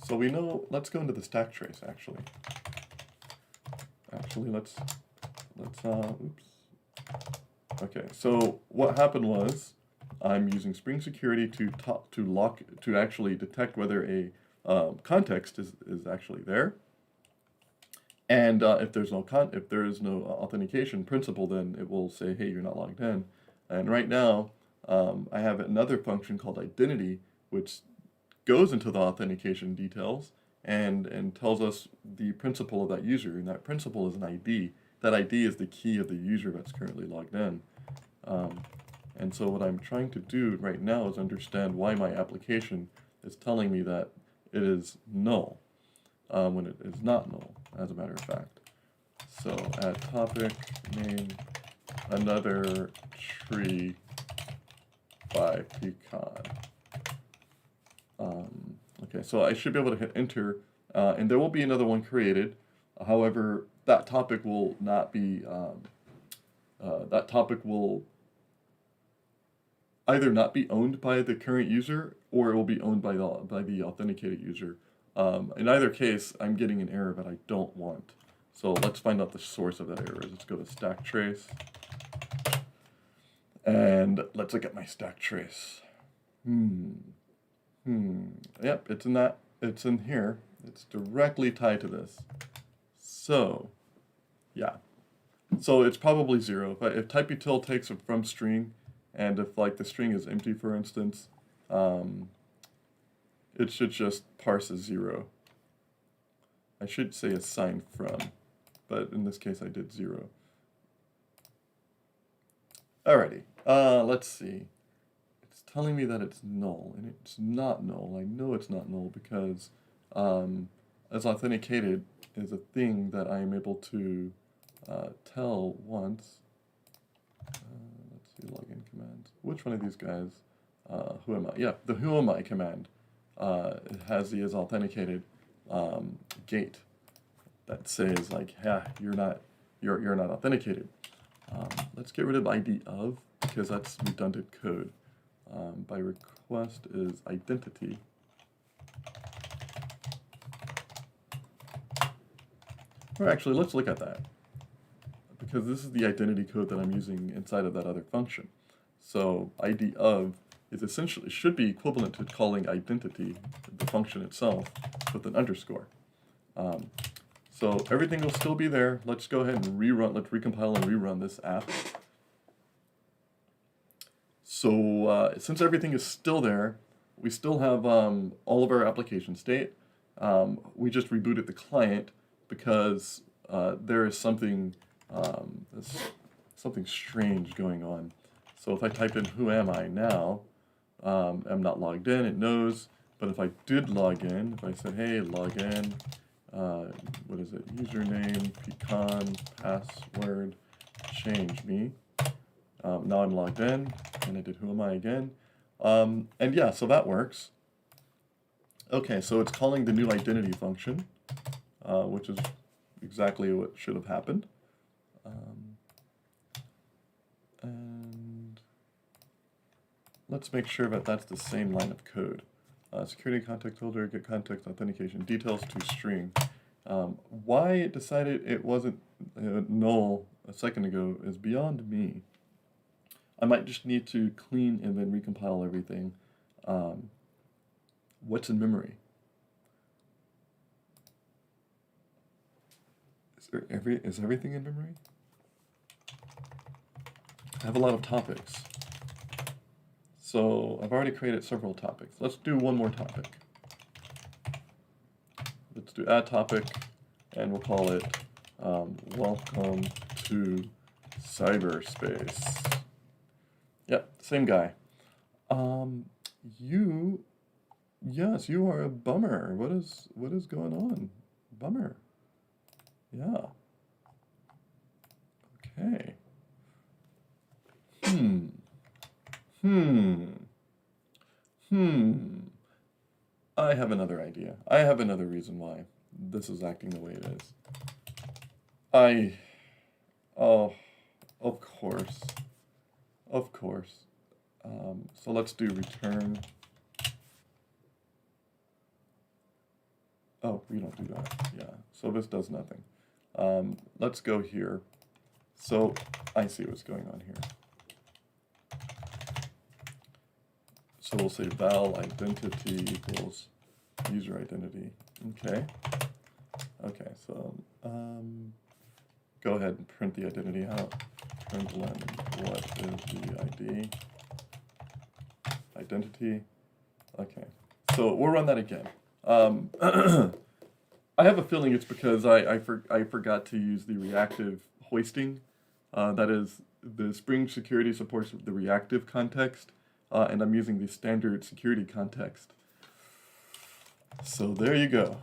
So we know, let's go into the stack trace actually. Oops. Okay, so what happened was I'm using Spring Security to actually detect whether a context is actually there. And if there is no authentication principal, then it will say, hey, you're not logged in. And right now, I have another function called identity, which goes into the authentication details and tells us the principal of that user. And that principal is an ID. That ID is the key of the user that's currently logged in. And so what I'm trying to do right now is understand why my application is telling me that it is null, when it is not null, as a matter of fact. So add topic, name, another tree by pecan. Okay, so I should be able to hit enter, and there will be another one created. However, that topic will not be, that topic will either not be owned by the current user, or it will be owned by the authenticated user. In either case, I'm getting an error that I don't want. So let's find out the source of that error. Let's go to stack trace, and let's look at my stack trace. Yep, it's in here. It's directly tied to this. So, yeah. So it's probably 0. If typeutil takes it from string, and if like the string is empty, for instance, it should just parse as 0. I should say assign from, but in this case I did 0. Alrighty, let's see. It's telling me that it's null, and it's not null. I know it's not null because as authenticated is a thing that I am able to tell once. Let's see, login commands. Which one of these guys? Who am I? Yeah, the who am I command has the is authenticated gate that says like, yeah, you're not authenticated. Let's get rid of ID of, because that's redundant code. By request is identity. Or actually, let's look at that, because this is the identity code that I'm using inside of that other function. So ID of is essentially, should be equivalent to calling identity, the function itself, with an underscore. So everything will still be there. Let's go ahead and rerun, let's recompile and rerun this app. So since everything is still there, we still have all of our application state. We just rebooted the client because there is something strange going on. So if I type in who am I now, I'm not logged in, it knows. But if I did log in, if I said, hey, log in, what is it, username, pecan, password, change me. Now I'm logged in, and I did who am I again. And yeah, so that works. Okay, so it's calling the new identity function, which is exactly what should have happened. And let's make sure that that's the same line of code. Security context holder, get context authentication, details to string. Why it decided it wasn't null a second ago is beyond me. I might just need to clean and then recompile everything. What's in memory? Is everything in memory? I have a lot of topics. So I've already created several topics. Let's do one more topic. Let's do add topic, and we'll call it welcome to cyberspace. Yep, same guy. Yes, you are a bummer. What is going on? Bummer. Yeah. Okay. I have another idea. I have another reason why this is acting the way it is. Oh, of course. Of course. So let's do return. Oh, we don't do that. Yeah, so this does nothing. Let's go here. So I see what's going on here. So we'll say val identity equals user identity. Okay. Okay, so go ahead and print the identity out. Println what is the ID? Identity. Okay. So we'll run that again. I have a feeling it's because I forgot to use the reactive hoisting. That is, the Spring Security supports the reactive context, and I'm using the standard security context. So there you go.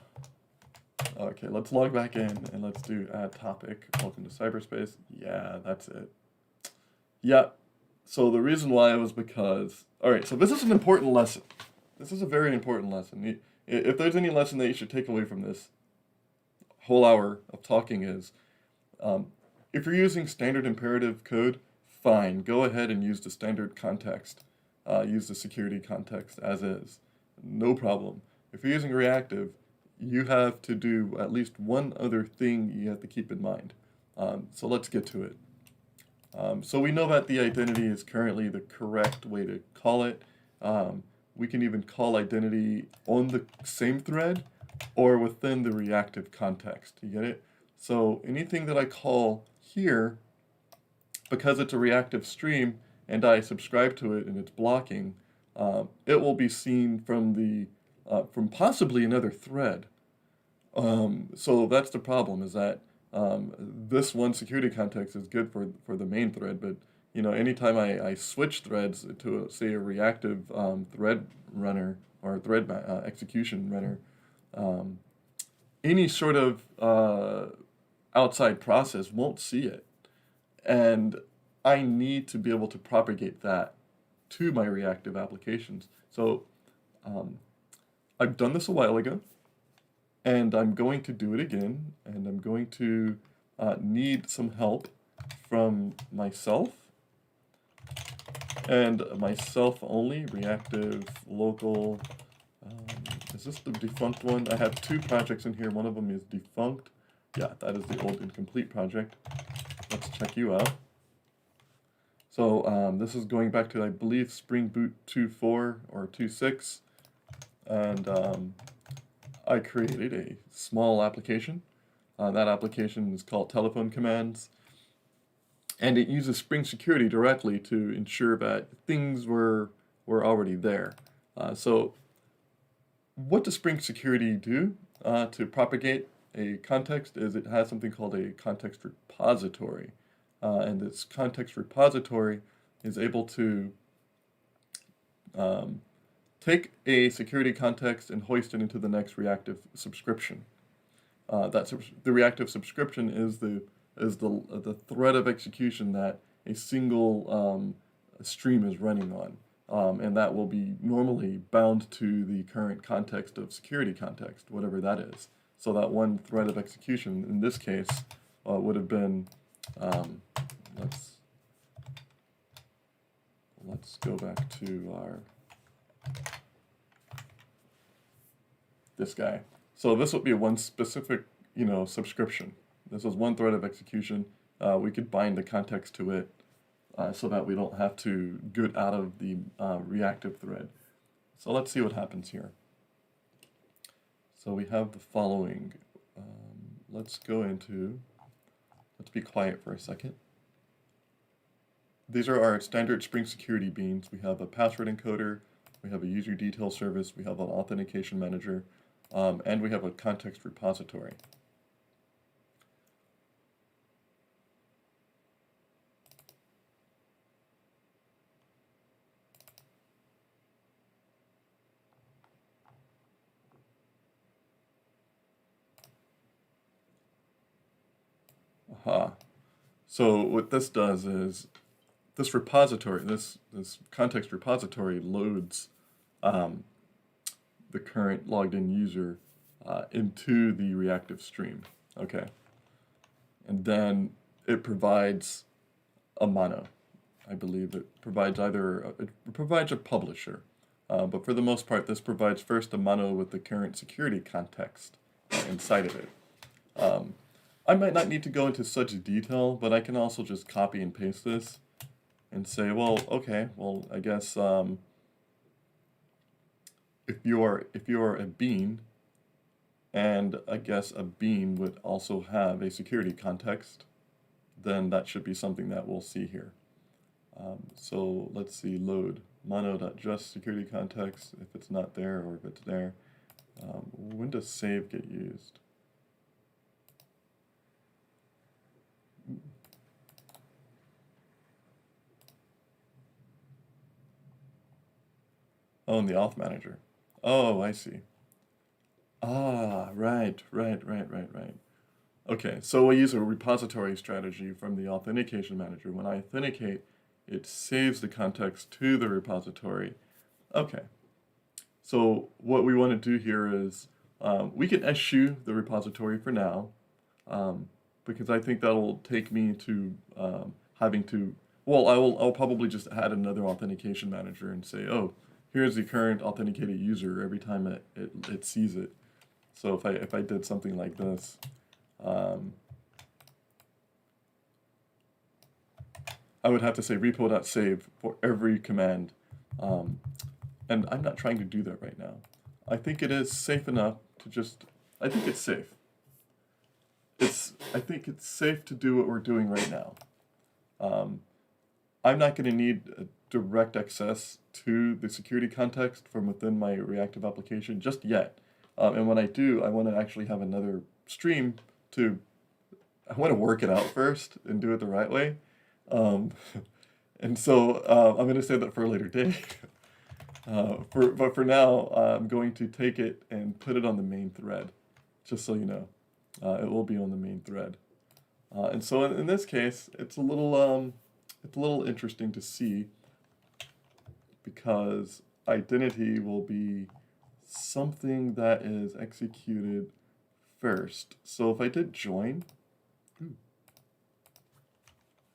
Okay, let's log back in and let's do add topic. Welcome to cyberspace. Yeah, that's it. Yeah. So the reason why was because, all right, so this is an important lesson. This is a very important lesson. If there's any lesson that you should take away from this whole hour of talking is, if you're using standard imperative code, fine, go ahead and use the standard context. Use the security context as is. No problem. If you're using reactive, you have to do at least one other thing you have to keep in mind. So let's get to it. So we know that the identity is currently the correct way to call it. We can even call identity on the same thread or within the reactive context. You get it? So anything that I call here, because it's a reactive stream and I subscribe to it and it's blocking, it will be seen from from possibly another thread. So that's the problem, is that this one security context is good for the main thread, but anytime I switch threads to say a reactive thread runner or thread execution runner, any sort of outside process won't see it, and I need to be able to propagate that to my reactive applications. So I've done this a while ago, and I'm going to do it again, and I'm going to need some help from myself, and myself only, reactive, local. Is this the defunct one? I have two projects in here. One of them is defunct. Yeah, that is the old incomplete project. Let's check you out. So this is going back to, I believe, Spring Boot 2.4 or 2.6. And I created a small application. That application is called Telephone Commands. And it uses Spring Security directly to ensure that things were already there. So what does Spring Security do to propagate a context is it has something called a context repository. And this context repository is able to take a security context and hoist it into the next reactive subscription. The reactive subscription is the thread of execution that a single stream is running on, and that will be normally bound to the current context of security context, whatever that is. So that one thread of execution in this case would have been let's go back to this guy. So this would be one specific, subscription. This is one thread of execution. We could bind the context to it so that we don't have to get out of the reactive thread. So let's see what happens here. So we have the following. Let's be quiet for a second. These are our standard Spring Security beans. We have a password encoder, we have a user detail service, we have an authentication manager, and we have a context repository. Aha. So what this does is this repository, this context repository loads the current logged in user into the reactive stream. Okay. And then it provides a mono. I believe it provides it provides a publisher. But for the most part, this provides first a mono with the current security context inside of it. I might not need to go into such detail, but I can also just copy and paste this and say, well, okay, well, I guess if you're a bean, and I guess a bean would also have a security context, then that should be something that we'll see here. So let's see, load mono.just security context, if it's not there or if it's there. When does save get used? Oh, in the auth manager. Oh, I see. Ah, right. Okay, so we use a repository strategy from the authentication manager. When I authenticate, it saves the context to the repository. Okay, so what we want to do here is we can eschew the repository for now, because I think that'll take me to having to, well, I'll probably just add another authentication manager and say, oh, here's the current authenticated user every time it sees it. So if I did something like this, I would have to say repo.save for every command. And I'm not trying to do that right now. I think it is safe enough to just, I think it's safe. I think it's safe to do what we're doing right now. I'm not going to need a direct access to the security context from within my reactive application just yet. And when I do, I want to actually have another stream I want to work it out first and do it the right way. And so I'm going to save that for a later day. But for now, I'm going to take it and put it on the main thread, just so you know. It will be on the main thread. And so in this case, it's a little interesting to see, because identity will be something that is executed first. So if I did join,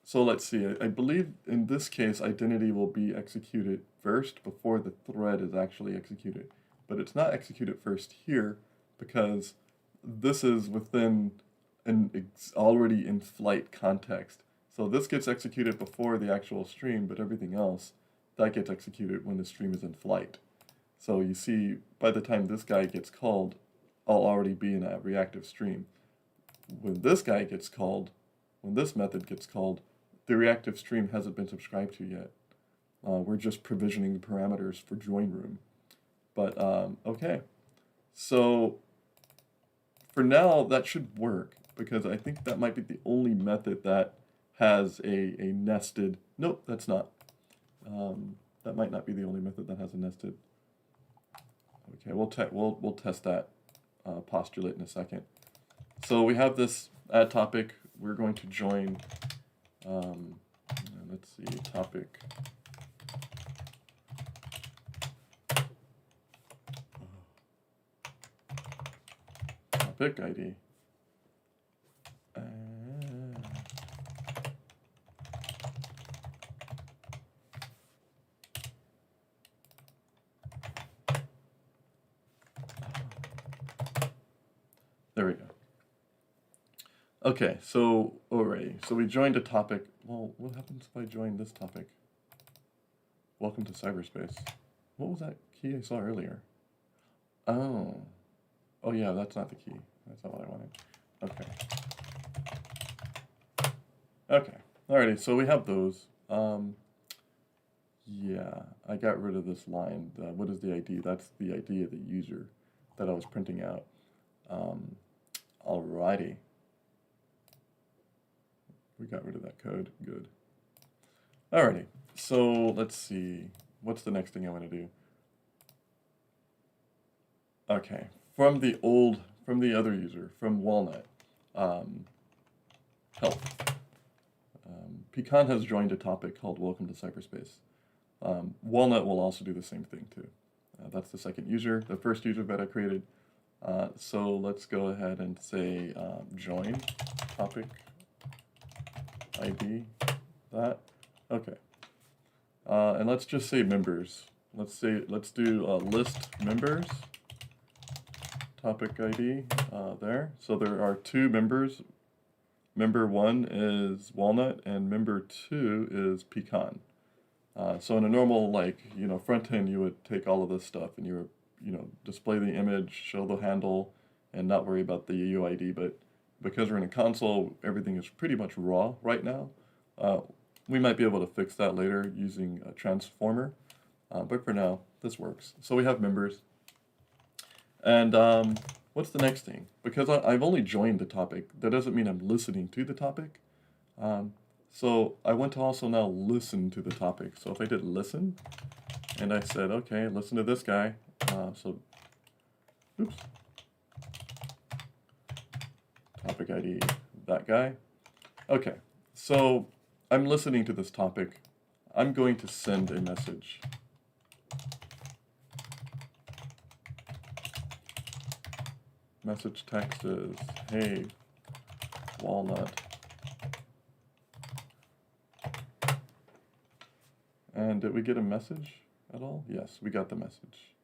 so let's see, I believe in this case identity will be executed first before the thread is actually executed. But it's not executed first here because this is within an already in flight context. So this gets executed before the actual stream, but everything else, that gets executed when the stream is in flight. So you see, by the time this guy gets called, I'll already be in a reactive stream. When this guy gets called, when this method gets called, the reactive stream hasn't been subscribed to yet. We're just provisioning the parameters for join room. But, okay. So, for now, that should work, because I think that might be the only method that has a nested, nope, that's not. That might not be the only method that has a nested. Okay, we'll test that postulate in a second. So we have this add topic. We're going to join. Let's see, topic. Topic ID. There we go. Okay, so alrighty. So we joined a topic. Well, what happens if I join this topic? Welcome to cyberspace. What was that key I saw earlier? Oh. Oh yeah, that's not the key. That's not what I wanted. Okay. Okay. Alrighty, so we have those. Yeah, I got rid of this line. What is the ID? That's the ID of the user that I was printing out. Alrighty. We got rid of that code. Good. Alrighty. So let's see. What's the next thing I want to do? Okay. From the other user, from Walnut, help. Pecan has joined a topic called Welcome to Cyberspace. Walnut will also do the same thing too. That's the second user, the first user that I created. So let's go ahead and say join topic ID that. Okay. And let's just say members. Let's do list members topic ID there. So there are two members. Member 1 is Walnut and member 2 is Pecan. So in a normal, front end, you would take all of this stuff and you would, display the image, show the handle, and not worry about the UID. But because we're in a console, everything is pretty much raw right now. We might be able to fix that later using a transformer. But for now, this works. So we have members. And what's the next thing? Because I've only joined the topic, that doesn't mean I'm listening to the topic. So I want to also now listen to the topic. So if I did listen, and I said, okay, listen to this guy. Oops. Topic ID, that guy. Okay, so I'm listening to this topic. I'm going to send a message. Message text is, hey, Walnut. And did we get a message at all? Yes, we got the message.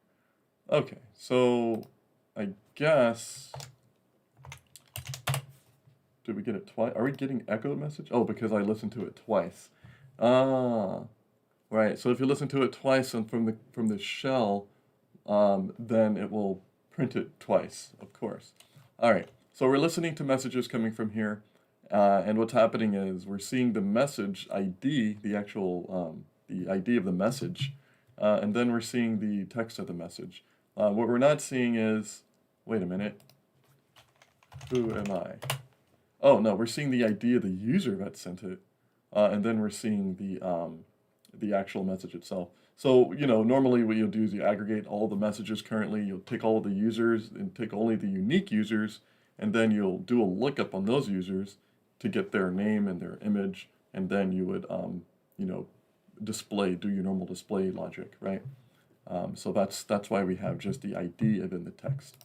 Okay, so I guess, did we get it twice? Are we getting echo message? Oh, because I listened to it twice. Ah, right. So if you listen to it twice and from the shell, then it will print it twice, of course. All right. So we're listening to messages coming from here, and what's happening is we're seeing the message ID, the actual the ID of the message, and then we're seeing the text of the message. What we're not seeing is, wait a minute, who am I? Oh no, we're seeing the ID of the user that sent it, and then we're seeing the actual message itself. So, normally what you'll do is you aggregate all the messages currently, you'll take all of the users and take only the unique users, and then you'll do a lookup on those users to get their name and their image, and then you would, do your normal display logic, right? So that's why we have just the ID within the text.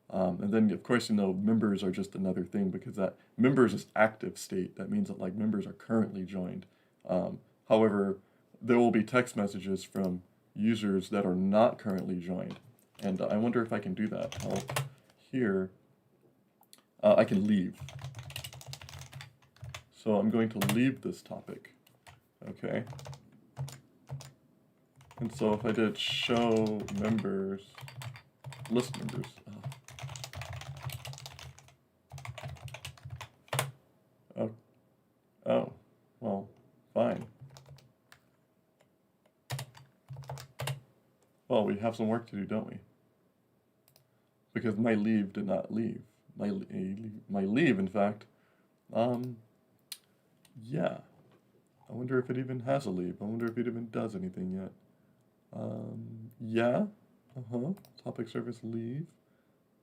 And then, of course, members are just another thing because that members is active state. That means that members are currently joined. However, there will be text messages from users that are not currently joined. And I wonder if I can do that. Here, I can leave. So I'm going to leave this topic. Okay. And so if I did show members, list members. Oh, well, fine. Well, we have some work to do, don't we? Because my leave did not leave. My leave, in fact, yeah. I wonder if it even has a leave. I wonder if it even does anything yet. Yeah. Topic service leave.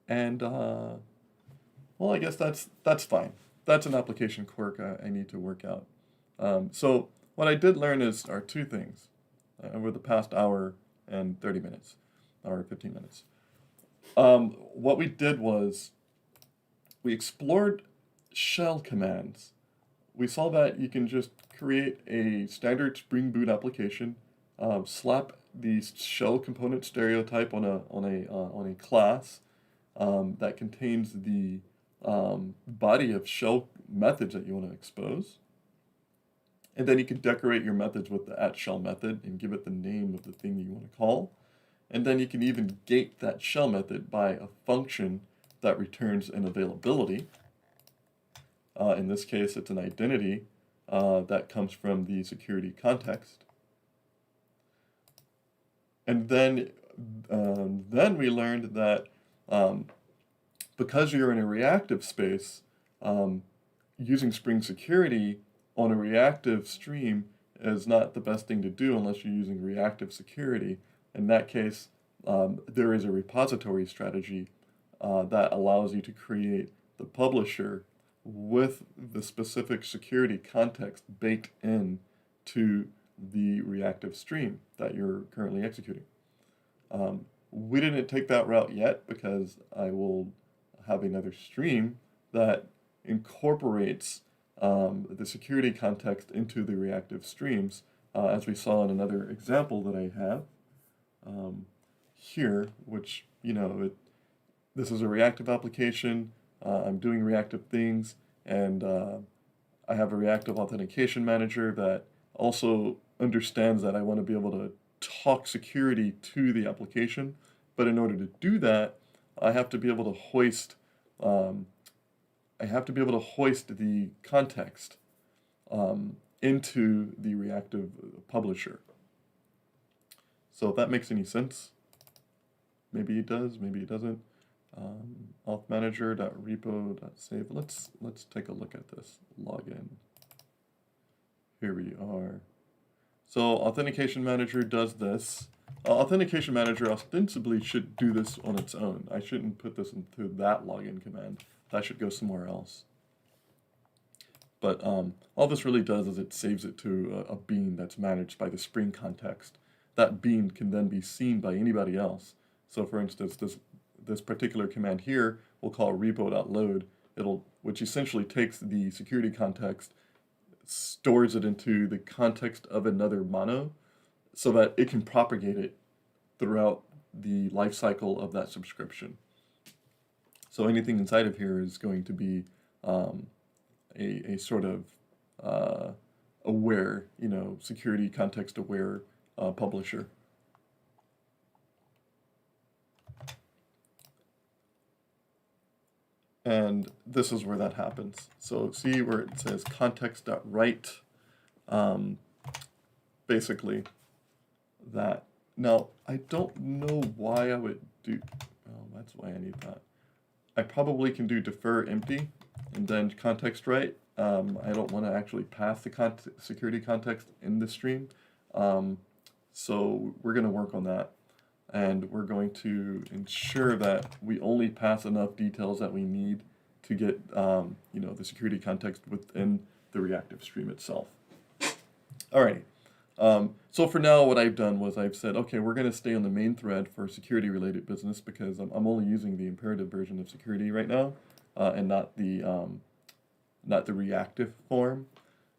And, well, I guess that's fine. That's an application quirk I need to work out. So what I did learn are two things over the past hour and 30 minutes, hour 15 minutes. What we did was we explored shell commands. We saw that you can just create a standard Spring Boot application, slap the shell component stereotype on a class that contains the body of shell methods that you want to expose. And then you can decorate your methods with the @shell method and give it the name of the thing you want to call. And then you can even gate that shell method by a function that returns an availability. In this case, it's an identity that comes from the security context. And then we learned that because you're in a reactive space, using Spring Security on a reactive stream is not the best thing to do unless you're using reactive security. In that case, there is a repository strategy that allows you to create the publisher with the specific security context baked in to the reactive stream that you're currently executing. We didn't take that route yet because I will have another stream that incorporates the security context into the reactive streams, as we saw in another example that I have here, which, this is a reactive application. I'm doing reactive things, and I have a reactive authentication manager that also understands that I want to be able to talk security to the application. But in order to do that, I have to be able to hoist the context into the reactive publisher. So if that makes any sense, maybe it does, maybe it doesn't. Authmanager.repo.save. Let's take a look at this login. Here we are. So Authentication Manager does this. Authentication Manager ostensibly should do this on its own. I shouldn't put this into that login command. That should go somewhere else. But all this really does is it saves it to a bean that's managed by the Spring context. That bean can then be seen by anybody else. So for instance, this particular command here we'll call repo.load, which essentially takes the security context, stores it into the context of another mono so that it can propagate it throughout the life cycle of that subscription. So anything inside of here is going to be a sort of aware, security context aware publisher. And this is where that happens. So see where it says context.write, basically that. Now, I don't know why I would do, oh, that's why I need that. I probably can do defer empty and then context write. I don't want to actually pass the security context in the stream. So we're going to work on that. And we're going to ensure that we only pass enough details that we need to get the security context within the reactive stream itself. Alrighty. So for now, what I've done was I've said, okay, we're going to stay on the main thread for security-related business because I'm only using the imperative version of security right now, and not the reactive form.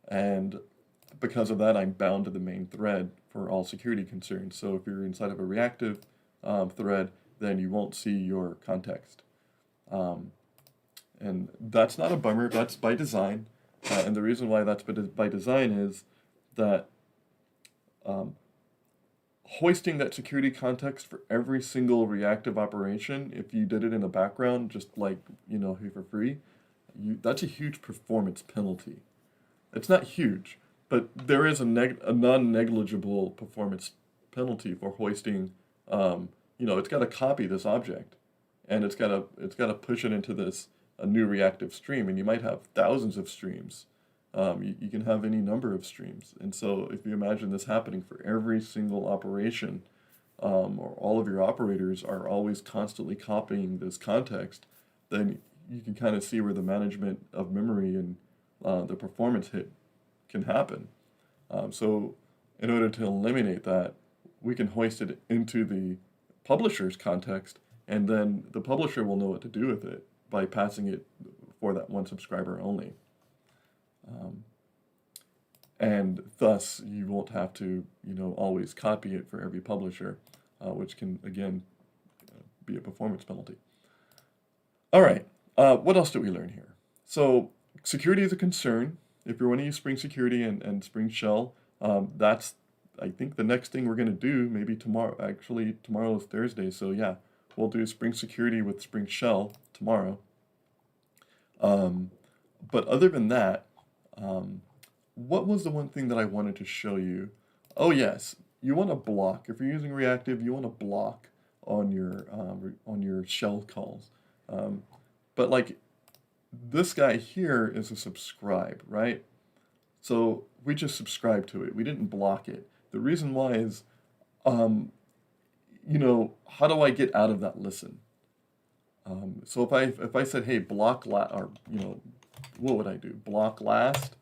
And because of that, I'm bound to the main thread for all security concerns. So if you're inside of a reactive thread, then you won't see your context. And that's not a bummer, that's by design. And the reason why that's by design is that hoisting that security context for every single reactive operation, if you did it in the background, just like, for free, that's a huge performance penalty. It's not huge, but there is a non-negligible performance penalty for hoisting. It's got to copy this object, and it's got to push it into a new reactive stream, and you might have thousands of streams, You can have any number of streams. And so if you imagine this happening for every single operation, or all of your operators are always constantly copying this context, then you can kind of see where the management of memory and the performance hit can happen. So in order to eliminate that, we can hoist it into the publisher's context, and then the publisher will know what to do with it by passing it for that one subscriber only. And thus, you won't have to, always copy it for every publisher, which can, again, be a performance penalty. All right, what else did we learn here? So security is a concern. If you want to use Spring Security and Spring Shell, that's, I think, the next thing we're going to do, maybe tomorrow. Actually, tomorrow is Thursday, so yeah, we'll do Spring Security with Spring Shell tomorrow. But other than that, what was the one thing that I wanted to show you? Oh yes, you want to block. If you're using reactive, you want to block on your shell calls. But like this guy here is a subscribe, right? So we just subscribed to it. We didn't block it. The reason why is, how do I get out of that listen? So if I said, hey, block or what would I do? Block last,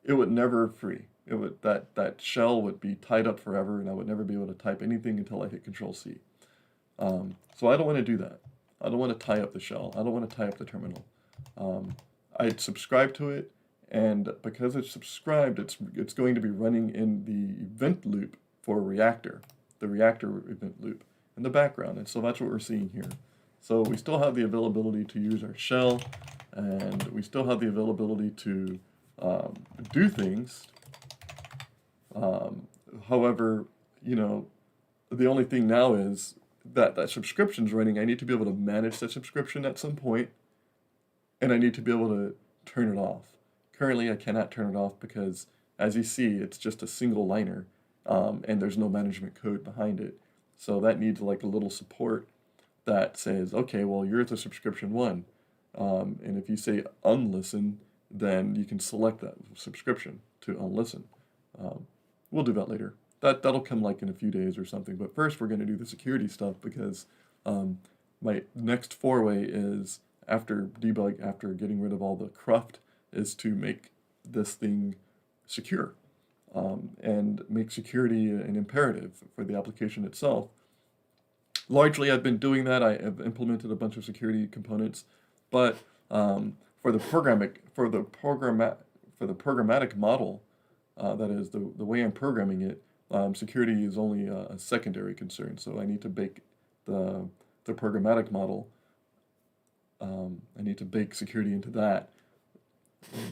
it would never free. It would that shell would be tied up forever, and I would never be able to type anything until I hit Control C. So I don't want to do that. I don't want to tie up the shell. I don't want to tie up the terminal. I'd subscribe to it, and because it's subscribed, it's going to be running in the event loop for reactor, the reactor event loop in the background, and so that's what we're seeing here. So we still have the availability to use our shell, and we still have the availability to do things. However, the only thing now is that subscription's running. I need to be able to manage that subscription at some point, and I need to be able to turn it off. Currently, I cannot turn it off because, as you see, it's just a single liner, and there's no management code behind it. So that needs like a little support that says, okay, well, you're at the subscription one. And if you say unlisten, then you can select that subscription to unlisten. We'll do that later. That'll come like in a few days or something. But first, we're going to do the security stuff because my next foray is after debug, after getting rid of all the cruft, is to make this thing secure and make security an imperative for the application itself. Largely, I've been doing that. I have implemented a bunch of security components, but for the programmatic model, that is the way I'm programming it, security is only a secondary concern. So I need to bake the programmatic model. I need to bake security into that,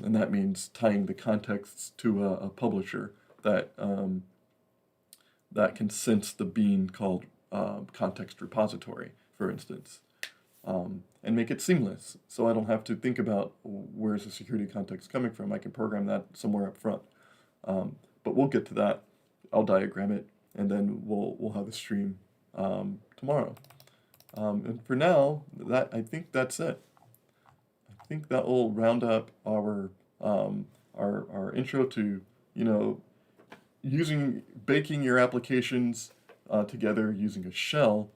and that means tying the contexts to a publisher that that can sense the bean called context repository, for instance, and make it seamless. So I don't have to think about where's the security context coming from. I can program that somewhere up front. But we'll get to that. I'll diagram it, and then we'll have a stream tomorrow. And for now, I think that's it. I think that will round up our intro to baking your applications together using a shell,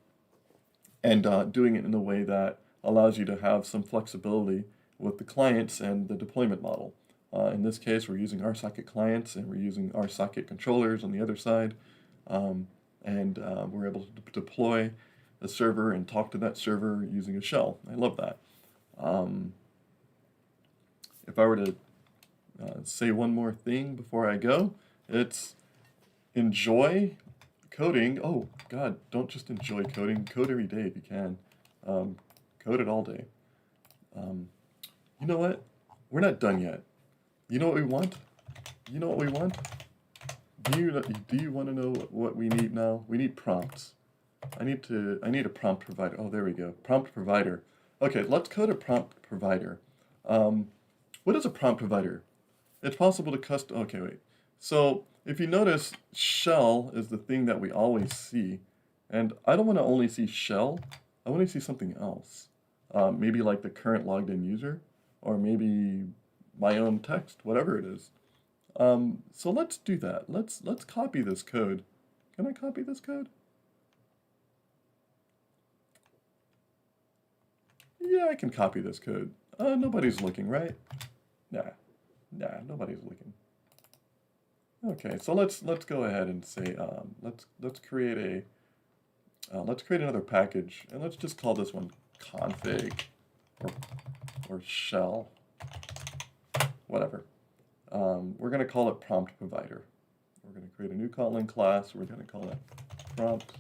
and doing it in a way that allows you to have some flexibility with the clients and the deployment model. In this case, we're using RSocket clients, and we're using RSocket controllers on the other side, and we're able to deploy a server and talk to that server using a shell. I love that. If I were to say one more thing before I go, it's enjoy coding. Oh God, don't just enjoy coding. Code every day if you can. Code it all day. You know what? We're not done yet. You know what we want? You know what we want? Do you want to know what we need now? We need prompts. I need a prompt provider. Oh, there we go. Prompt provider. Okay, let's code a prompt provider. What is a prompt provider? It's possible to custom. Okay, wait. So if you notice, shell is the thing that we always see, and I don't want to only see shell. I want to see something else. Maybe like the current logged in user, or maybe my own text, whatever it is. So let's do that. Let's copy this code. Can I copy this code? Yeah, I can copy this code. Nobody's looking, right? Nah, nobody's looking. Okay, so let's go ahead and say let's create another package, and let's just call this one config or shell, whatever. We're going to call it prompt provider. We're going to create a new Kotlin class. We're going to call it prompt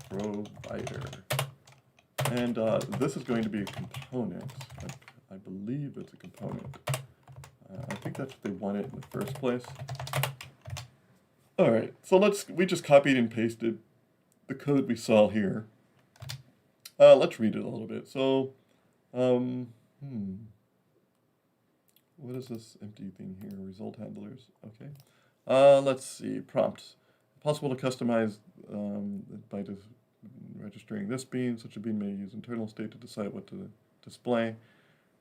provider. And this is going to be a component. I believe it's a component. I think that's what they wanted in the first place. All right, so we just copied and pasted the code we saw here. Let's read it a little bit. So, what is this empty thing here? Result handlers. Okay. Let's see. Prompts. Possible to customize by just registering this bean. Such a bean may use internal state to decide what to display.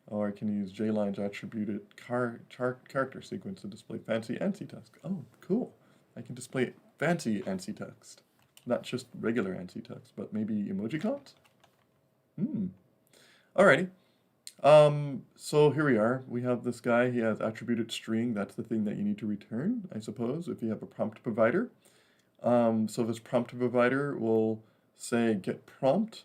Or I can use JLine's attributed character sequence to display fancy ANSI text. Oh, cool. I can display fancy ANSI text. Not just regular ANSI text, but maybe emojicons? Alrighty. So here we are. We have this guy. He has attributed string. That's the thing that you need to return, I suppose, if you have a prompt provider. So this prompt provider will say get prompt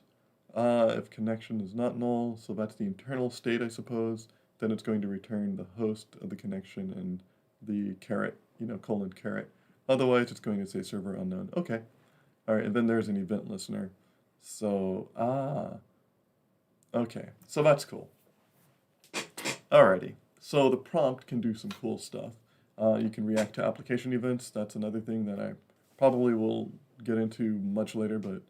if connection is not null. So that's the internal state, I suppose. Then it's going to return the host of the connection and the caret, colon caret. Otherwise, it's going to say server unknown. Okay. All right. And then there's an event listener. So, okay. So that's cool. Alrighty. So the prompt can do some cool stuff. You can react to application events. That's another thing that I probably will get into much later, but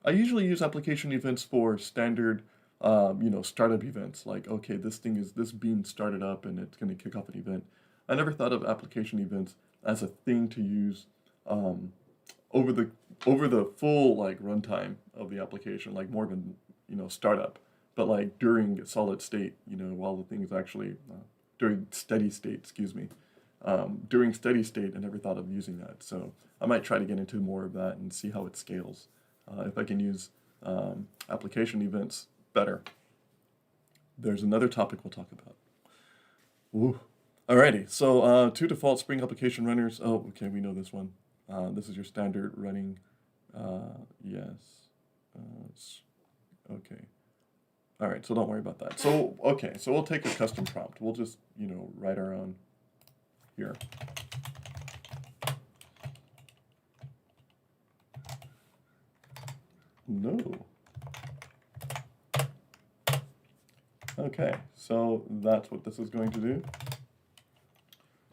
I usually use application events for standard, startup events. Like, okay, this bean started up and it's going to kick off an event. I never thought of application events as a thing to use over the full runtime of the application, like more than startup, but like during solid state, while the thing is actually during steady state. Excuse me. During steady state, I never thought of using that. So I might try to get into more of that and see how it scales. If I can use application events better. There's another topic we'll talk about. Woo. Alrighty, so 2 default Spring application runners. Oh, okay, we know this one. This is your standard running. Yes. Okay. All right, so don't worry about that. So, okay, so we'll take a custom prompt. We'll just, write our own here. No. Okay, so that's what this is going to do.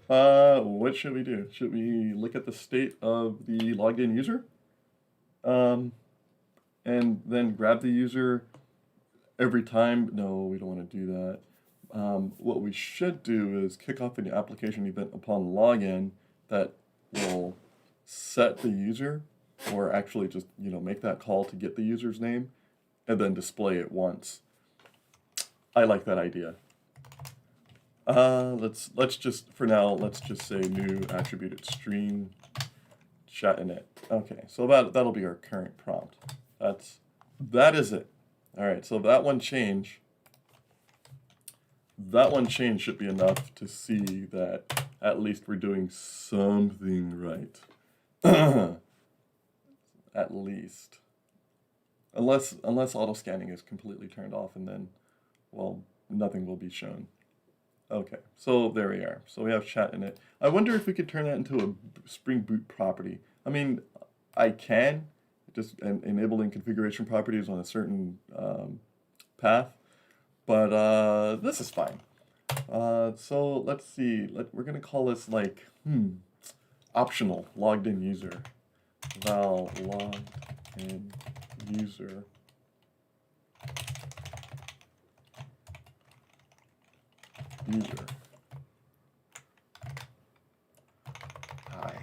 What should we do? Should we look at the state of the logged in user? And then grab the user every time? No, we don't want to do that. What we should do is kick off an application event upon login that will set the user, or actually just, make that call to get the user's name and then display it once. I like that idea. Let's just, for now, let's just say new attributed string chat init. Okay, so that'll be our current prompt. That is it. All right, so that one change should be enough to see that at least we're doing something right. At least. Unless auto scanning is completely turned off, and then, well, nothing will be shown. Okay, so there we are. So we have chat in it. I wonder if we could turn that into a Spring Boot property. I mean, I can, just enabling configuration properties on a certain path, but this is fine. So let's see. We're gonna call this optional logged in user. Val logged in user. Hi.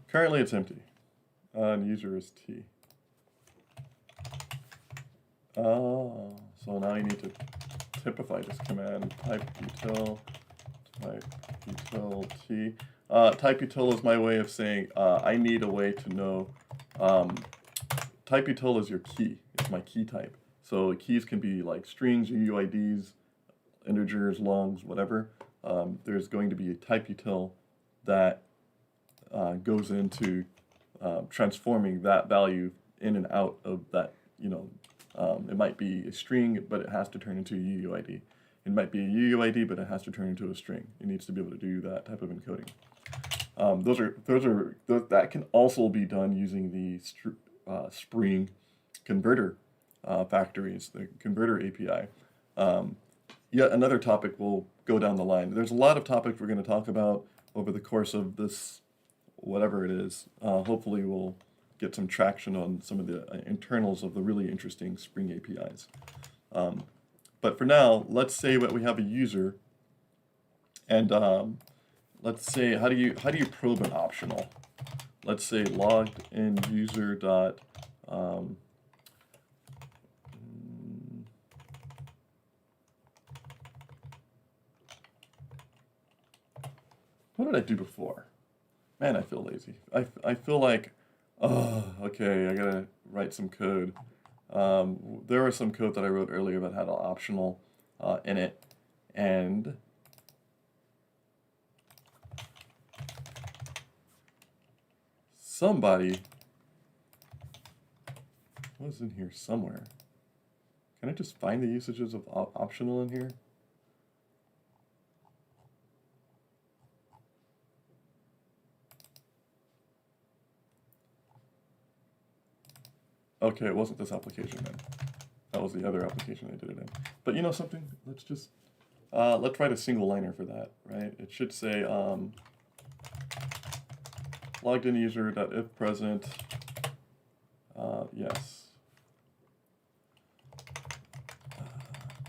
Currently it's empty. And user is T. Oh, so now you need to typify this command, type util T. Type util is my way of saying I need a way to know. Type util is your key. It's my key type. So keys can be like strings, UUIDs, integers, longs, whatever. There's going to be a type util that goes into transforming that value in and out of that, it might be a string, but it has to turn into a UUID. It might be a UUID, but it has to turn into a string. It needs to be able to do that type of encoding. That can also be done using the Spring converter factories, the converter API. Yet another topic will go down the line. There's a lot of topics we're going to talk about over the course of this, whatever it is. Hopefully we'll get some traction on some of the internals of the really interesting Spring APIs. But for now, let's say that we have a user, and let's say how do you probe an optional? Let's say logged in user dot what did I do before? Man, I feel lazy. I feel like, oh, okay, I gotta write some code. There was some code that I wrote earlier that had an optional in it, and somebody was in here somewhere. Can I just find the usages of optional in here? Okay, it wasn't this application then. That was the other application I did it in. But you know something? Let's just, let's write a single liner for that, right? It should say logged in user.if present, yes.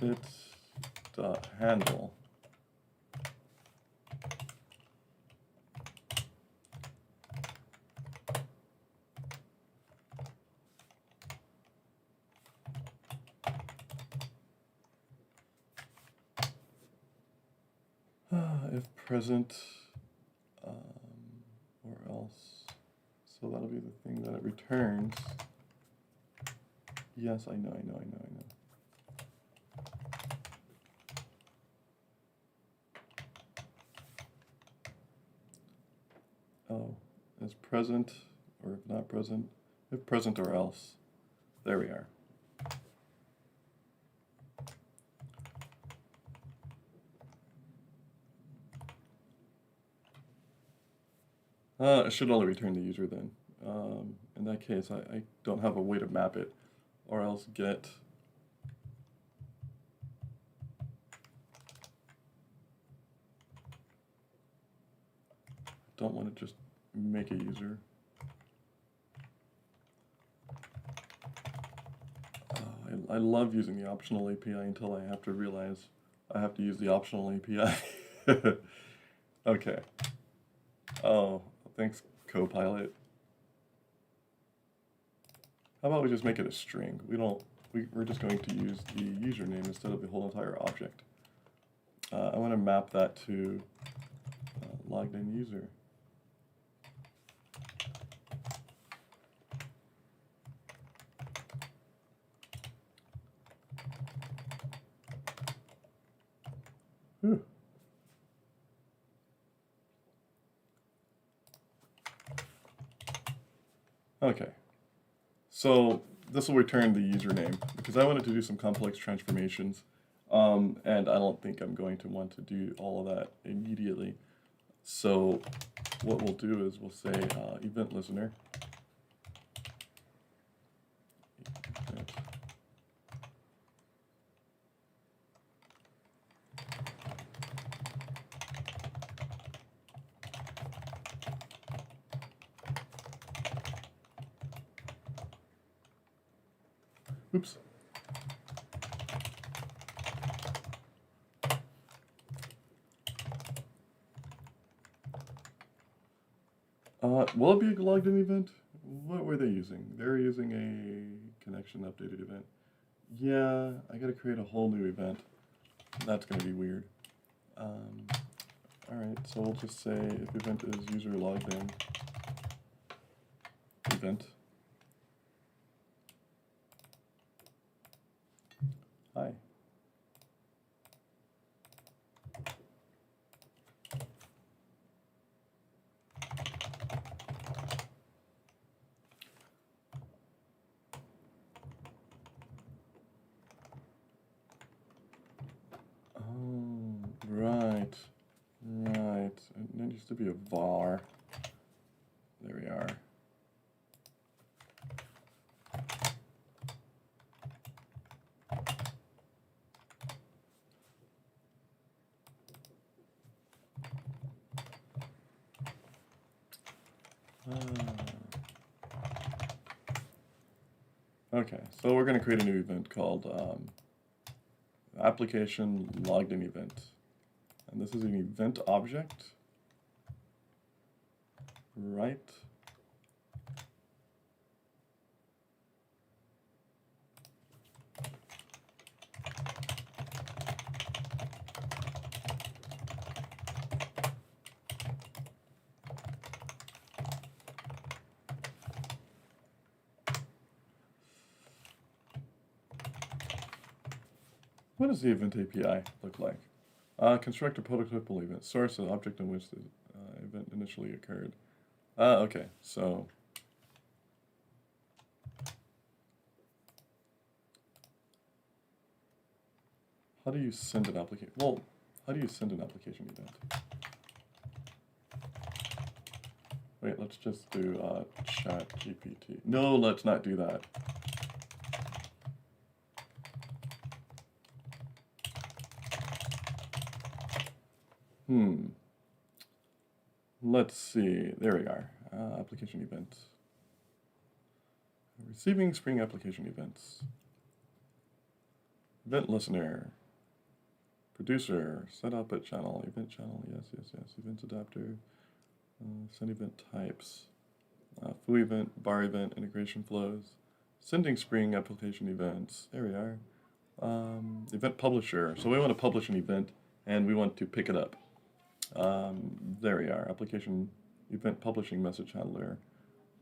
Bit.handle. If present, or else. So that'll be the thing that it returns. Yes, I know. Oh, is present, or if not present, if present or else. There we are. It should only return the user then. In that case, I don't have a way to map it, or else get don't want to just make a user. I love using the optional API until I have to realize I have to use the optional API. Okay. Oh, thanks, Copilot. How about we just make it a string? We're just going to use the username instead of the whole entire object. I want to map that to logged in user. Whew. Okay, so this will return the username because I wanted to do some complex transformations, and I don't think I'm going to want to do all of that immediately. So what we'll do is we'll say event listener. Oops. Will it be a logged in event? what were they using? They're using a connection updated event. Yeah, I gotta create a whole new event. That's gonna be weird. Alright, so we'll just say if event is user logged in event. Hi. Oh, right. Right. It needs to be a var. There we are. Okay, so we're going to create a new event called application logged in event. And this is an event object, right? What does the event API look like? Construct a prototypal event. Source an object in which the event initially occurred. Okay, so how do you send an application? Well, how do you send an application event? Wait, let's just do chat GPT. No, let's not do that. Let's see. There we are. Application event. Receiving Spring application events. Event listener. Producer. Set output channel. Event channel. Yes, yes, yes. Event adapter. Send event types. Foo event. Bar event. Integration flows. Sending Spring application events. There we are. Event publisher. So we want to publish an event and we want to pick it up. There we are. Application event publishing message handler.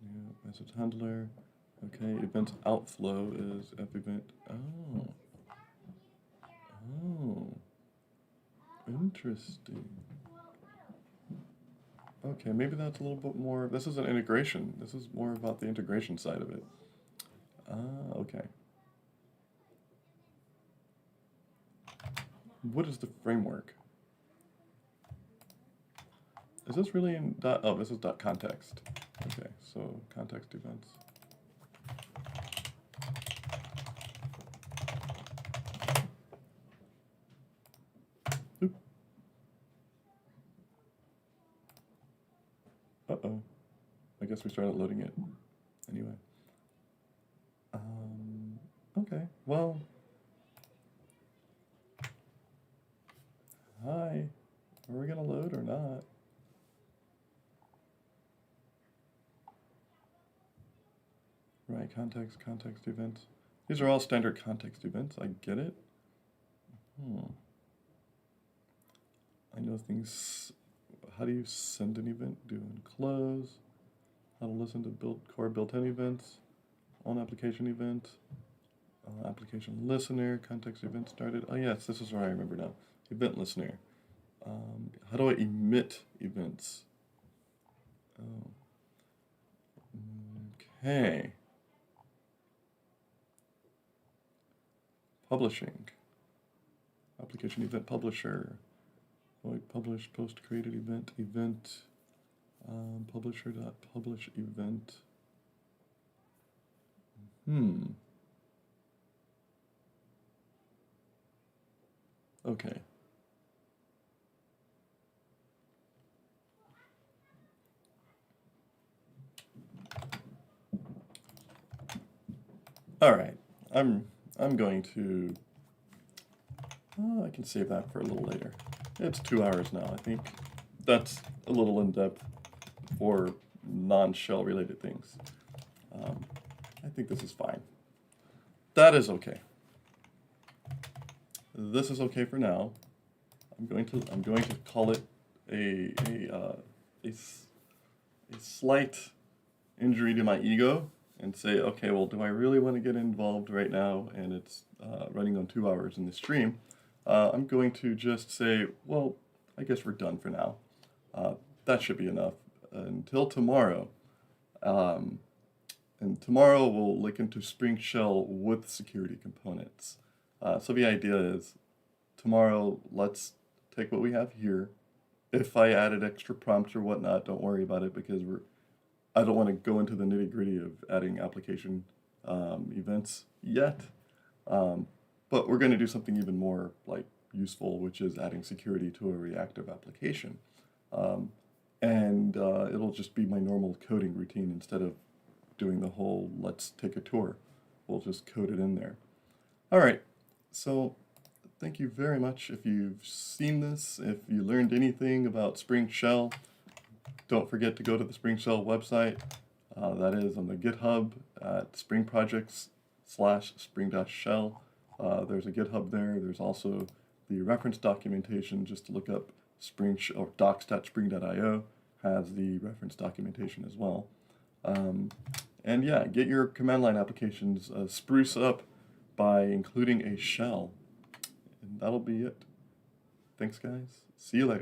Yeah, message handler. Okay, event outflow is f event. Oh. Oh. Interesting. Okay, maybe that's a little bit more. This is an integration. This is more about the integration side of it. Okay. What is the framework? Is this really in dot? Oh, this is dot context. Okay, so context events. Oop. Uh-oh. I guess we started loading it. Anyway. Okay, well. Hi. Are we gonna load or not? Right, context events. These are all standard context events. I get it. I know things. How do you send an event? Do and close. How to listen to core built-in events. On application event. Application listener. Context event started. Oh yes, this is where I remember now. Event listener. How do I emit events? Oh. Okay. Publishing. Application event publisher. Publish post created event. Publisher.publish event. Okay. All right. I'm going to. I can save that for a little later. It's 2 hours now. I think that's a little in depth for non-shell related things. think this is fine. That is okay. This is okay for now. I'm going to call it a slight injury to my ego and say, okay, well, do I really want to get involved right now? And it's running on 2 hours in the stream. I'm going to just say, well, I guess we're done for now. That should be enough until tomorrow. And tomorrow we'll look into Spring Shell with security components. So the idea is tomorrow, let's take what we have here. If I added extra prompts or whatnot, don't worry about it because I don't want to go into the nitty-gritty of adding application events yet. But we're going to do something even more like useful, which is adding security to a reactive application. And it'll just be my normal coding routine instead of doing the whole let's take a tour. We'll just code it in there. All right, so thank you very much if you've seen this. If you learned anything about Spring Shell, don't forget to go to the Spring Shell website. That is on the GitHub at spring-projects/spring-shell. There's a GitHub there. There's also the reference documentation. Just to look up Spring or docs.spring.io has the reference documentation as well. And yeah, get your command line applications spruce up by including a shell. And that'll be it. Thanks, guys. See you later.